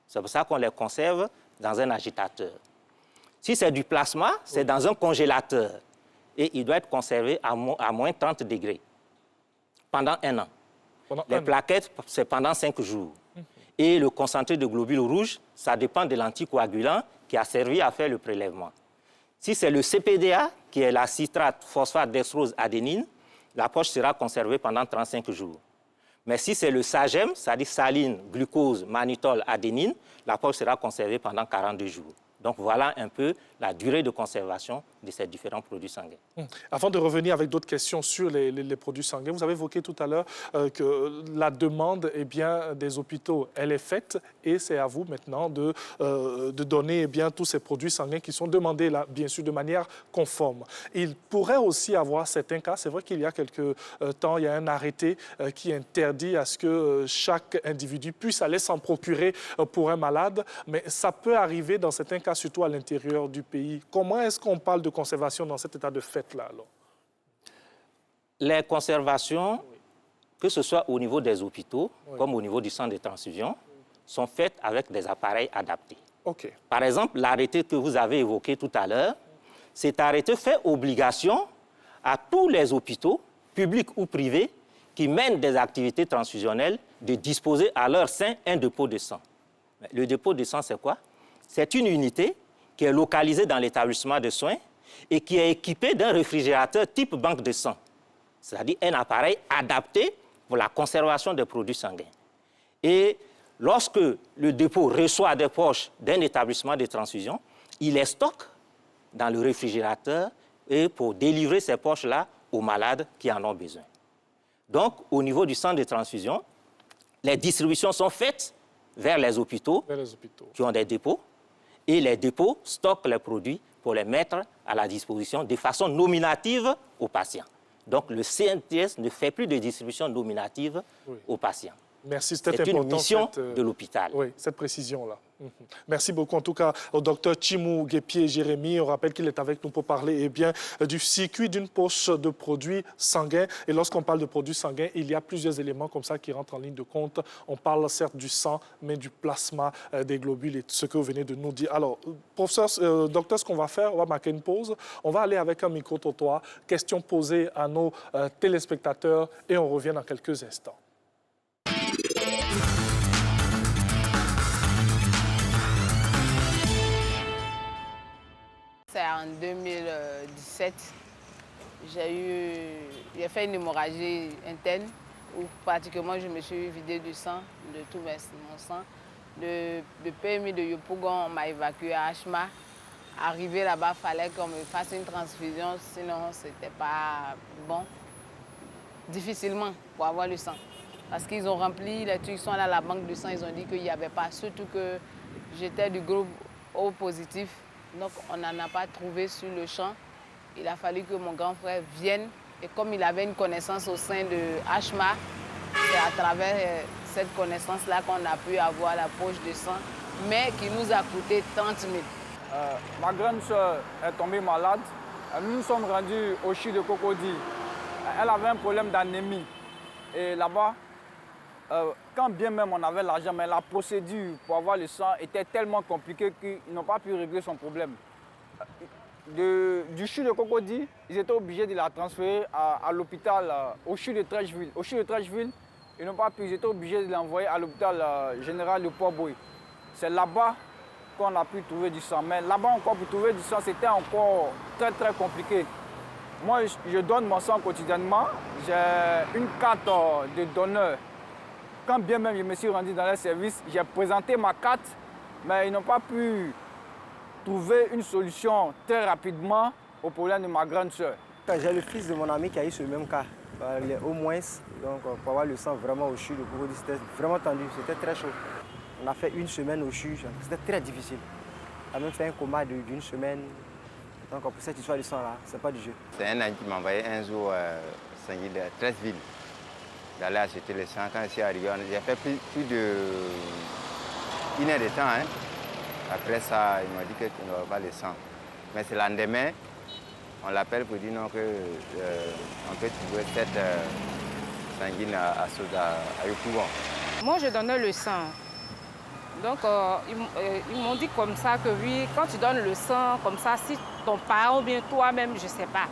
C'est pour ça qu'on les conserve dans un agitateur. Si c'est du plasma, c'est dans un congélateur. Et il doit être conservé à moins 30 degrés pendant 1 an. Les plaquettes, c'est pendant 5 jours. Et le concentré de globules rouges, ça dépend de l'anticoagulant qui a servi à faire le prélèvement. Si c'est le CPDA, qui est la citrate phosphate dextrose adénine, la poche sera conservée pendant 35 jours. Mais si c'est le SAGEM, c'est-à-dire saline, glucose, mannitol, adénine, la poche sera conservée pendant 42 jours. Donc voilà un peu la durée de conservation de ces différents produits sanguins. Avant de revenir avec d'autres questions sur les produits sanguins, vous avez évoqué tout à l'heure que la demande des hôpitaux, elle est faite et c'est à vous maintenant de donner tous ces produits sanguins qui sont demandés là, bien sûr, de manière conforme. Il pourrait aussi avoir certains cas, c'est vrai qu'il y a quelques temps, il y a un arrêté qui interdit à ce que chaque individu puisse aller s'en procurer pour un malade, mais ça peut arriver dans certains cas, surtout à l'intérieur du pays. Comment est-ce qu'on parle de conservation dans cet état de fait-là, alors? Les conservations, que ce soit au niveau des hôpitaux, comme au niveau du centre de transfusion, sont faites avec des appareils adaptés. Okay. Par exemple, l'arrêté que vous avez évoqué tout à l'heure, cet arrêté fait obligation à tous les hôpitaux, publics ou privés, qui mènent des activités transfusionnelles, de disposer à leur sein un dépôt de sang. Le dépôt de sang, c'est quoi? C'est une unité qui est localisée dans l'établissement de soins et qui est équipée d'un réfrigérateur type banque de sang, c'est-à-dire un appareil adapté pour la conservation des produits sanguins. Et lorsque le dépôt reçoit des poches d'un établissement de transfusion, il les stocke dans le réfrigérateur et pour délivrer ces poches-là aux malades qui en ont besoin. Donc, au niveau du centre de transfusion, les distributions sont faites vers les hôpitaux qui ont des dépôts. Et les dépôts stockent les produits pour les mettre à la disposition de façon nominative aux patients. Donc, le CNTS ne fait plus de distribution nominative aux patients. Merci, c'était important. C'est une mission de l'hôpital. Oui, cette précision-là. Merci beaucoup, en tout cas, au docteur Tchimou Guépié-Jérémy. On rappelle qu'il est avec nous pour parler du circuit d'une poche de produits sanguins. Et lorsqu'on parle de produits sanguins, il y a plusieurs éléments comme ça qui rentrent en ligne de compte. On parle certes du sang, mais du plasma, des globules et ce que vous venez de nous dire. Alors, professeur, docteur, ce qu'on va faire, on va marquer une pause. On va aller avec un micro-trottoir, questions posées à nos téléspectateurs et on revient dans quelques instants. C'est en 2017. J'ai fait une hémorragie interne où pratiquement je me suis vidé du sang, de tout mon sang. Le PMI de Yopougon m'a évacué à Ashma. Arrivé là-bas, il fallait qu'on me fasse une transfusion, sinon c'était pas bon. Difficilement pour avoir le sang. Parce qu'ils ont rempli, les trucs sont là à la banque du sang, ils ont dit qu'il n'y avait pas, surtout que j'étais du groupe O positif. Donc on n'en a pas trouvé sur le champ. Il a fallu que mon grand frère vienne. Et comme il avait une connaissance au sein de Ashma, c'est à travers cette connaissance-là qu'on a pu avoir la poche de sang, mais qui nous a coûté 30 000. Ma grande soeur est tombée malade. Nous nous sommes rendus au CHU de Cocody. Elle avait un problème d'anémie. Et là-bas, quand bien même on avait l'argent, mais la procédure pour avoir le sang était tellement compliquée qu'ils n'ont pas pu régler son problème. Du CHU de Cocody, ils étaient obligés de la transférer à l'hôpital, au CHU de Trècheville. Au CHU de Trècheville, ils n'ont pas pu, ils étaient obligés de l'envoyer à l'hôpital général de Port-Boué. C'est là-bas qu'on a pu trouver du sang. Mais là-bas encore, pour trouver du sang, c'était encore très très compliqué. Moi, je donne mon sang quotidiennement. J'ai une carte de donneur. Quand bien même je me suis rendu dans les services, j'ai présenté ma carte, mais ils n'ont pas pu trouver une solution très rapidement au problème de ma grande sœur. J'ai le fils de mon ami qui a eu ce même cas, au moins, donc pour avoir le sang vraiment au CHU de Cocody, c'était vraiment tendu, c'était très chaud. On a fait une semaine au CHU, c'était très difficile. On a même fait un coma d'une semaine. Donc pour cette histoire du sang-là, c'est pas du jeu. C'est un ami qui m'a envoyé un jour à Trècheville d'aller acheter le sang. Quand je suis arrivé, j'ai fait plus d'1 heure de temps. Hein. Après ça, il m'a dit qu'il n'aura pas le sang. Mais c'est le lendemain, on l'appelle pour dire non, qu'on peut trouver cette sanguine à Yopougon. Moi, je donnais le sang. Donc, ils m'ont dit comme ça que oui, quand tu donnes le sang, comme ça, si ton parent ou bien toi-même, je ne sais pas,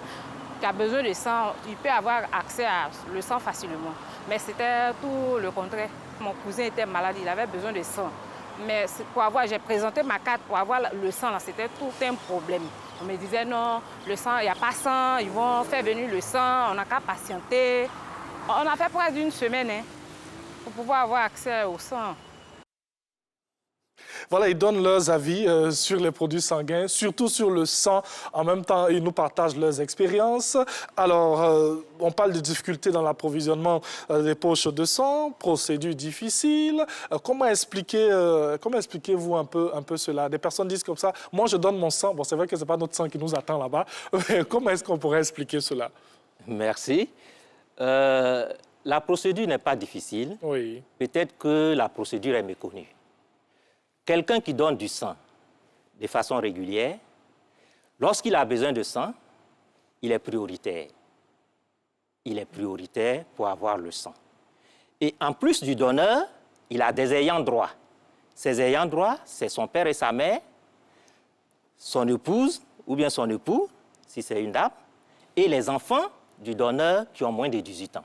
tu as besoin de sang, tu peux avoir accès à le sang facilement. Mais c'était tout le contraire. Mon cousin était malade, il avait besoin de sang. Mais j'ai présenté ma carte pour avoir le sang, c'était tout un problème. On me disait non, le sang, il n'y a pas sang, ils vont faire venir le sang, on n'a qu'à patienter. On a fait près d'une semaine pour pouvoir avoir accès au sang. Voilà, ils donnent leurs avis sur les produits sanguins, surtout sur le sang. En même temps, ils nous partagent leurs expériences. Alors, on parle de difficultés dans l'approvisionnement des poches de sang, procédure difficile. Comment expliquez-vous un peu cela? Des personnes disent comme ça, moi je donne mon sang. Bon, c'est vrai que ce n'est pas notre sang qui nous attend là-bas. Mais comment est-ce qu'on pourrait expliquer cela? Merci. La procédure n'est pas difficile. Oui. Peut-être que la procédure est méconnue. Quelqu'un qui donne du sang de façon régulière, lorsqu'il a besoin de sang, il est prioritaire. Il est prioritaire pour avoir le sang. Et en plus du donneur, il a des ayants droit. Ces ayants droit, c'est son père et sa mère, son épouse ou bien son époux, si c'est une dame, et les enfants du donneur qui ont moins de 18 ans.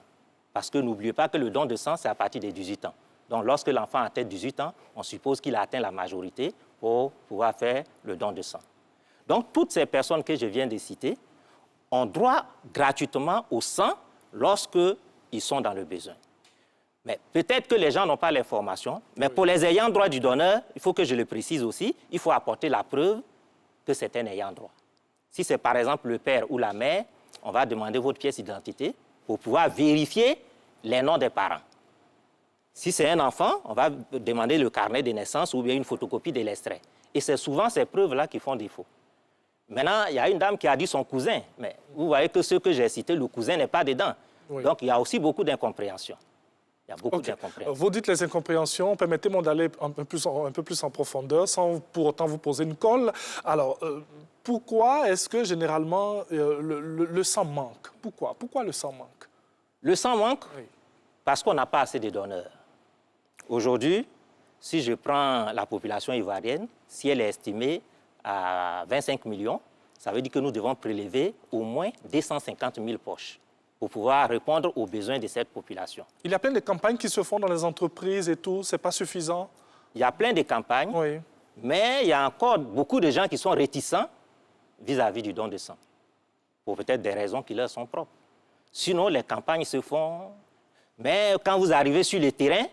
Parce que n'oubliez pas que le don de sang, c'est à partir de 18 ans. Donc, lorsque l'enfant atteint 18 ans, on suppose qu'il a atteint la majorité pour pouvoir faire le don de sang. Donc, toutes ces personnes que je viens de citer ont droit gratuitement au sang lorsqu'ils sont dans le besoin. Mais peut-être que les gens n'ont pas l'information, mais pour les ayants droit du donneur, il faut que je le précise aussi, il faut apporter la preuve que c'est un ayant droit. Si c'est par exemple le père ou la mère, on va demander votre pièce d'identité pour pouvoir vérifier les noms des parents. Si c'est un enfant, on va demander le carnet de naissance ou bien une photocopie de l'extrait. Et c'est souvent ces preuves-là qui font défaut. Maintenant, il y a une dame qui a dit son cousin. Mais vous voyez que ceux que j'ai cités, le cousin n'est pas dedans. Oui. Donc, il y a aussi beaucoup d'incompréhension. Il y a beaucoup d'incompréhension. Vous dites les incompréhensions. Permettez-moi d'aller un peu plus en profondeur sans pour autant vous poser une colle. Alors, pourquoi est-ce que généralement le sang manque? Pourquoi le sang manque? Le sang manque parce qu'on n'a pas assez de donneurs. Aujourd'hui, si je prends la population ivoirienne, si elle est estimée à 25 millions, ça veut dire que nous devons prélever au moins 250 000 poches pour pouvoir répondre aux besoins de cette population. Il y a plein de campagnes qui se font dans les entreprises et tout, ce n'est pas suffisant? Il y a plein de campagnes, mais il y a encore beaucoup de gens qui sont réticents vis-à-vis du don de sang, pour peut-être des raisons qui leur sont propres. Sinon, les campagnes se font, mais quand vous arrivez sur le terrain,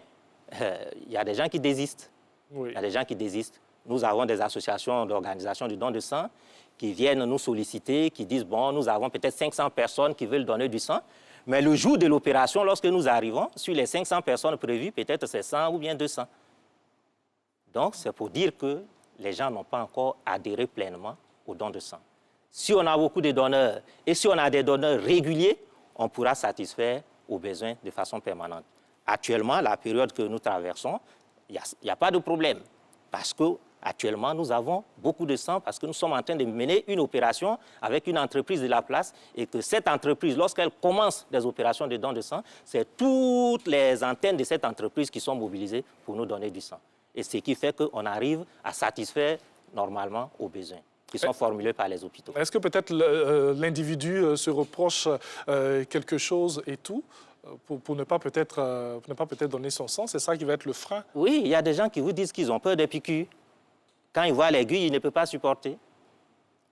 il y a des gens qui désistent. Oui. Il y a des gens qui désistent. Nous avons des associations d'organisation du don de sang qui viennent nous solliciter, qui disent, bon, nous avons peut-être 500 personnes qui veulent donner du sang, mais le jour de l'opération, lorsque nous arrivons, sur les 500 personnes prévues, peut-être c'est 100 ou bien 200. Donc, c'est pour dire que les gens n'ont pas encore adhéré pleinement au don de sang. Si on a beaucoup de donneurs et si on a des donneurs réguliers, on pourra satisfaire aux besoins de façon permanente. Actuellement, la période que nous traversons, il n'y a pas de problème parce qu'actuellement, nous avons beaucoup de sang parce que nous sommes en train de mener une opération avec une entreprise de la place et que cette entreprise, lorsqu'elle commence des opérations de don de sang, c'est toutes les antennes de cette entreprise qui sont mobilisées pour nous donner du sang. Et ce qui fait qu'on arrive à satisfaire normalement aux besoins qui sont formulés par les hôpitaux. Est-ce que peut-être l'individu se reproche quelque chose et tout pour ne pas peut-être donner son sang? C'est ça qui va être le frein? Oui, il y a des gens qui vous disent qu'ils ont peur des piqûres. Quand ils voient l'aiguille, ils ne peuvent pas supporter.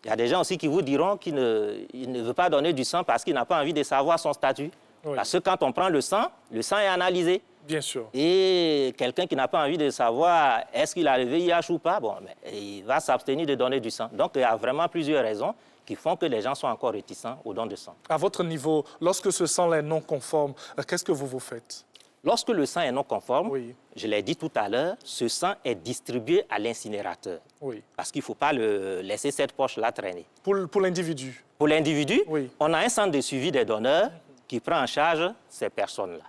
Il y a des gens aussi qui vous diront qu'ils ne veulent pas donner du sang parce qu'ils n'ont pas envie de savoir son statut. Oui. Parce que quand on prend le sang est analysé. Bien sûr. Et quelqu'un qui n'a pas envie de savoir est-ce qu'il a le VIH ou pas, bon, mais il va s'abstenir de donner du sang. Donc, il y a vraiment plusieurs raisons qui font que les gens sont encore réticents au don de sang. À votre niveau, lorsque ce sang est non conforme, qu'est-ce que vous faites? Lorsque le sang est non conforme, oui, je l'ai dit tout à l'heure, ce sang est distribué à l'incinérateur. Oui. Parce qu'il ne faut pas laisser cette poche-là traîner. Pour l'individu? Pour l'individu, oui, on a un centre de suivi des donneurs qui prend en charge ces personnes-là.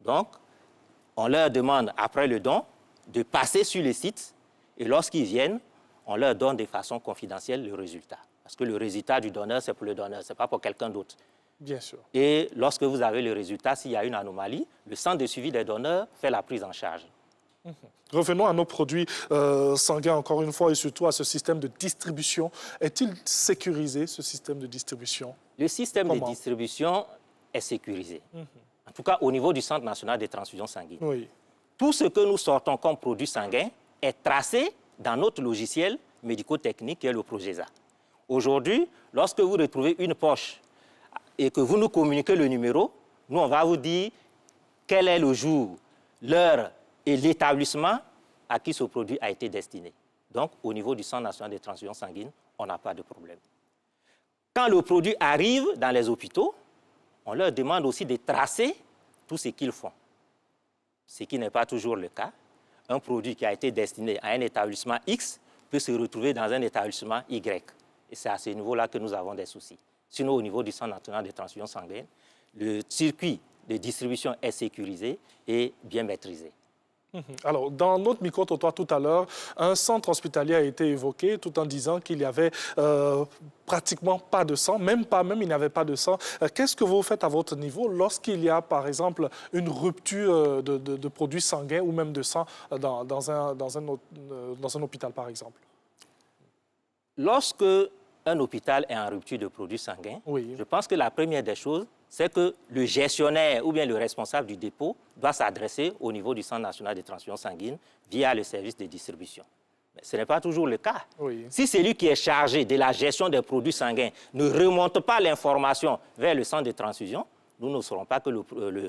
Donc, on leur demande, après le don, de passer sur le site et lorsqu'ils viennent, on leur donne de façon confidentielle le résultat. Parce que le résultat du donneur, c'est pour le donneur, ce n'est pas pour quelqu'un d'autre. Bien sûr. Et lorsque vous avez le résultat, s'il y a une anomalie, le centre de suivi des donneurs fait la prise en charge. Revenons à nos produits sanguins, encore une fois, et surtout à ce système de distribution. Est-il sécurisé, ce système de distribution? Le système de distribution est sécurisé. En tout cas, au niveau du Centre national de transfusion sanguine. Oui. Tout ce que nous sortons comme produit sanguin est tracé dans notre logiciel médico-technique qui est le Progesa. Aujourd'hui, lorsque vous retrouvez une poche et que vous nous communiquez le numéro, nous, on va vous dire quel est le jour, l'heure et l'établissement à qui ce produit a été destiné. Donc, au niveau du Centre national de transfusion sanguine, on n'a pas de problème. Quand le produit arrive dans les hôpitaux, on leur demande aussi de tracer tout ce qu'ils font. Ce qui n'est pas toujours le cas. Un produit qui a été destiné à un établissement X peut se retrouver dans un établissement Y. Et c'est à ce niveau-là que nous avons des soucis. Sinon, au niveau du Centre national de transfusion sanguine, le circuit de distribution est sécurisé et bien maîtrisé. Alors, dans notre micro-trottoir tout à l'heure, un centre hospitalier a été évoqué tout en disant qu'il n'y avait pratiquement pas de sang, même il n'y avait pas de sang. Qu'est-ce que vous faites à votre niveau lorsqu'il y a, par exemple, une rupture de produits sanguins ou même de sang dans un hôpital, par exemple? Lorsque un hôpital est en rupture de produits sanguins, oui, je pense que la première des choses, c'est que le gestionnaire ou bien le responsable du dépôt doit s'adresser au niveau du Centre national de transfusion sanguine via le service de distribution. Mais ce n'est pas toujours le cas. Oui. Si celui qui est chargé de la gestion des produits sanguins ne remonte pas l'information vers le centre de transfusion, nous ne saurons pas que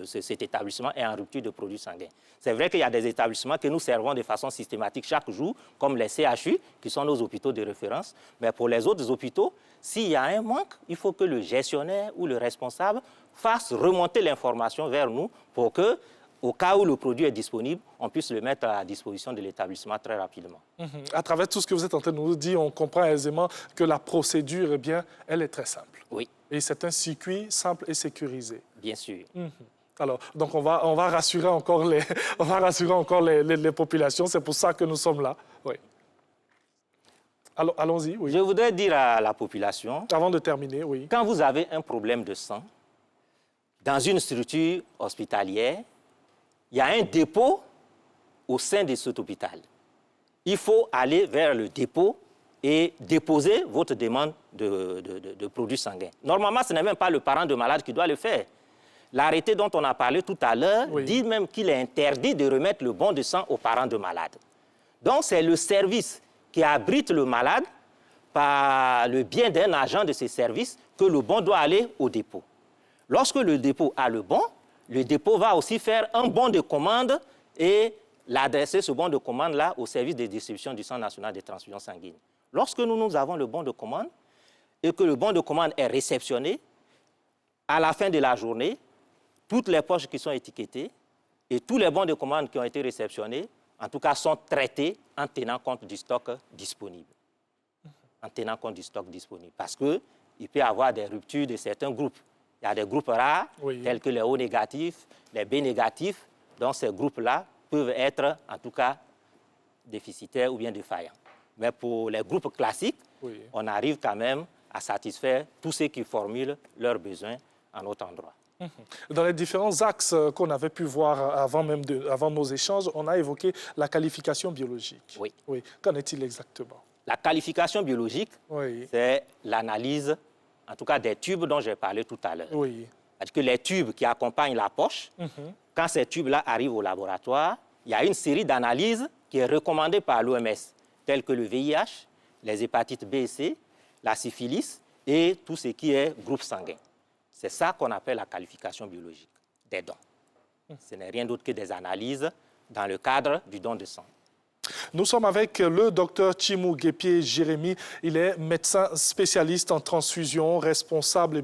cet établissement est en rupture de produits sanguins. C'est vrai qu'il y a des établissements que nous servons de façon systématique chaque jour, comme les CHU, qui sont nos hôpitaux de référence. Mais pour les autres hôpitaux, s'il y a un manque, il faut que le gestionnaire ou le responsable fasse remonter l'information vers nous pour que, au cas où le produit est disponible, on puisse le mettre à la disposition de l'établissement très rapidement. À travers tout ce que vous êtes en train de nous dire, on comprend aisément que la procédure, eh bien, elle est très simple. Oui. Et c'est un circuit simple et sécurisé. Bien sûr. Alors, donc on va rassurer encore les populations. C'est pour ça que nous sommes là. Oui. Alors, allons-y. Oui. Je voudrais dire à la population... Avant de terminer, oui. Quand vous avez un problème de sang, dans une structure hospitalière, il y a un dépôt au sein de cet hôpital. Il faut aller vers le dépôt et déposer votre demande de produits sanguins. Normalement, ce n'est même pas le parent de malade qui doit le faire. L'arrêté dont on a parlé tout à l'heure dit même qu'il est interdit de remettre le bon de sang aux parents de malade. Donc, c'est le service qui abrite le malade par le biais d'un agent de ces services que le bon doit aller au dépôt. Lorsque le dépôt a le dépôt va aussi faire un bon de commande et l'adresser, ce bon de commande-là, au service de distribution du Centre national de transfusion sanguine. Lorsque nous avons le bon de commande et que le bon de commande est réceptionné, à la fin de la journée, toutes les poches qui sont étiquetées et tous les bons de commande qui ont été réceptionnés, en tout cas, sont traités en tenant compte du stock disponible. En tenant compte du stock disponible. Parce qu'il peut y avoir des ruptures de certains groupes. Il y a des groupes rares, tels que les O négatifs, les B négatifs, donc ces groupes-là peuvent être, en tout cas, déficitaires ou bien défaillants. Mais pour les groupes classiques, on arrive quand même à satisfaire tous ceux qui formulent leurs besoins à notre endroit. Dans les différents axes qu'on avait pu voir avant nos échanges, on a évoqué la qualification biologique. Oui. Qu'en est-il exactement? La qualification biologique, c'est l'analyse, en tout cas des tubes dont j'ai parlé tout à l'heure. C'est-à-dire que les tubes qui accompagnent la poche, quand ces tubes-là arrivent au laboratoire, il y a une série d'analyses qui est recommandée par l'OMS, telles que le VIH, les hépatites B et C, la syphilis et tout ce qui est groupe sanguin. C'est ça qu'on appelle la qualification biologique des dons. Ce n'est rien d'autre que des analyses dans le cadre du don de sang. Nous sommes avec le docteur Tchimou Guépié Jérémy. Il est médecin spécialiste en transfusion, responsable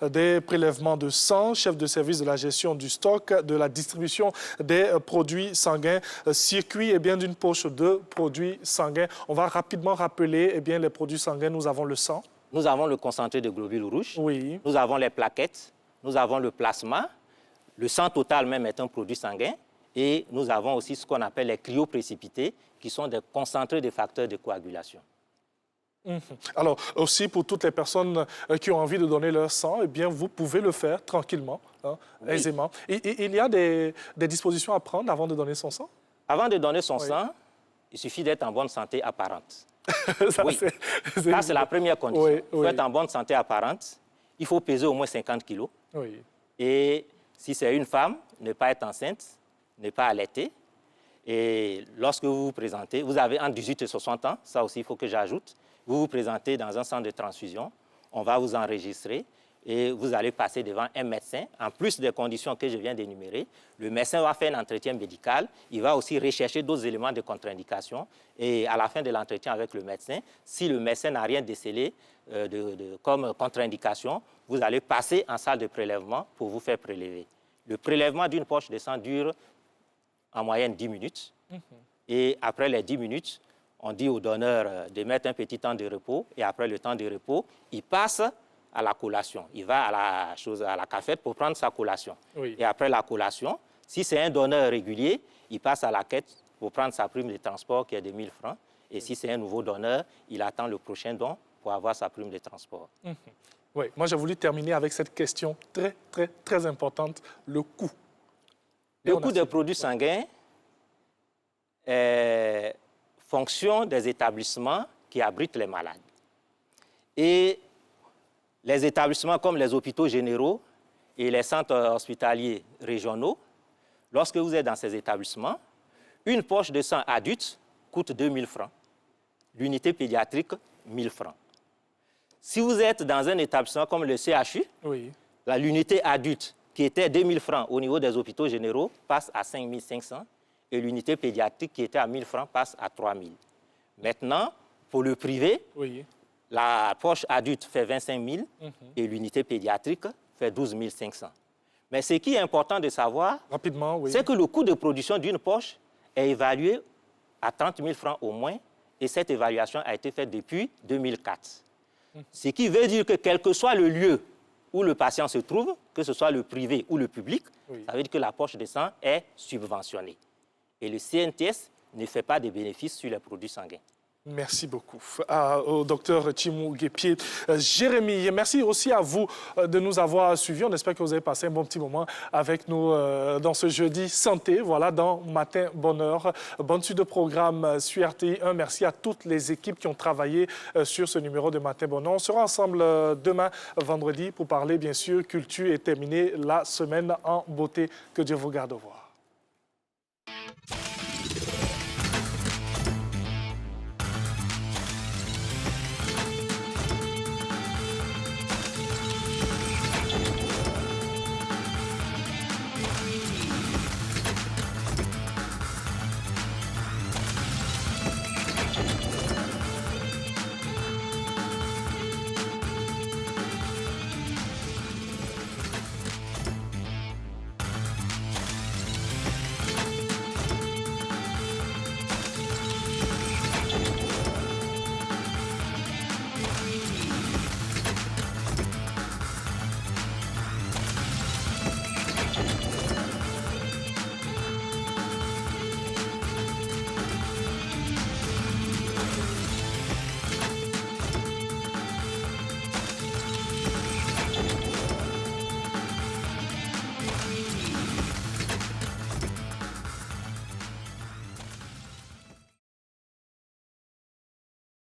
des prélèvements de sang, chef de service de la gestion du stock, de la distribution des produits sanguins, circuit d'une poche de produits sanguins. On va rapidement rappeler les produits sanguins. Nous avons le sang. Nous avons le concentré de globules rouges. Nous avons les plaquettes. Nous avons le plasma. Le sang total même est un produit sanguin. Et nous avons aussi ce qu'on appelle les cryoprécipités, qui sont des concentrés de facteurs de coagulation. Alors, aussi pour toutes les personnes qui ont envie de donner leur sang, vous pouvez le faire tranquillement, aisément. Il y a des dispositions à prendre avant de donner son sang? Avant de donner son sang, il suffit d'être en bonne santé apparente. Ça, c'est la première condition. Il faut être en bonne santé apparente. Il faut peser au moins 50 kilos. Et si c'est une femme, ne pas être enceinte, ne pas allaiter. Et lorsque vous vous présentez, vous avez entre 18 et 60 ans, ça aussi il faut que j'ajoute, vous vous présentez dans un centre de transfusion, on va vous enregistrer et vous allez passer devant un médecin. En plus des conditions que je viens d'énumérer, le médecin va faire un entretien médical, il va aussi rechercher d'autres éléments de contre-indication et à la fin de l'entretien avec le médecin, si le médecin n'a rien décelé comme contre-indication, vous allez passer en salle de prélèvement pour vous faire prélever. Le prélèvement d'une poche de sang dure en moyenne 10 minutes. Et après les 10 minutes, on dit au donneur de mettre un petit temps de repos. Et après le temps de repos, il passe à la collation. Il va à la cafette pour prendre sa collation. Et après la collation, si c'est un donneur régulier, il passe à la caisse pour prendre sa prime de transport qui est de 1 000 francs. Et si c'est un nouveau donneur, il attend le prochain don pour avoir sa prime de transport. Oui, moi j'ai voulu terminer avec cette question très, très, très importante, le coût. Le coût des produits sanguins est fonction des établissements qui abritent les malades. Et les établissements comme les hôpitaux généraux et les centres hospitaliers régionaux, lorsque vous êtes dans ces établissements, une poche de sang adulte coûte 2 000 francs. L'unité pédiatrique, 1 000 francs. Si vous êtes dans un établissement comme le CHU, l'unité adulte qui était 2 000 francs au niveau des hôpitaux généraux passe à 5 500 et l'unité pédiatrique qui était à 1 000 francs passe à 3 000. Maintenant, pour le privé, la poche adulte fait 25 000 et l'unité pédiatrique fait 12 500. Mais ce qui est important de savoir, c'est que le coût de production d'une poche est évalué à 30 000 francs au moins et cette évaluation a été faite depuis 2004. Ce qui veut dire que quel que soit le lieu où le patient se trouve, que ce soit le privé ou le public, ça veut dire que la poche de sang est subventionnée. Et le CNTS ne fait pas de bénéfices sur les produits sanguins. Merci beaucoup au docteur Tchimou Guépié Jérémy. Et merci aussi à vous de nous avoir suivis. On espère que vous avez passé un bon petit moment avec nous dans ce jeudi santé, voilà, dans Matin Bonheur. Bonne suite de programme sur RTI 1. Merci à toutes les équipes qui ont travaillé sur ce numéro de Matin Bonheur. On sera ensemble demain, vendredi, pour parler, bien sûr, culture et terminer la semaine en beauté. Que Dieu vous garde. Au revoir.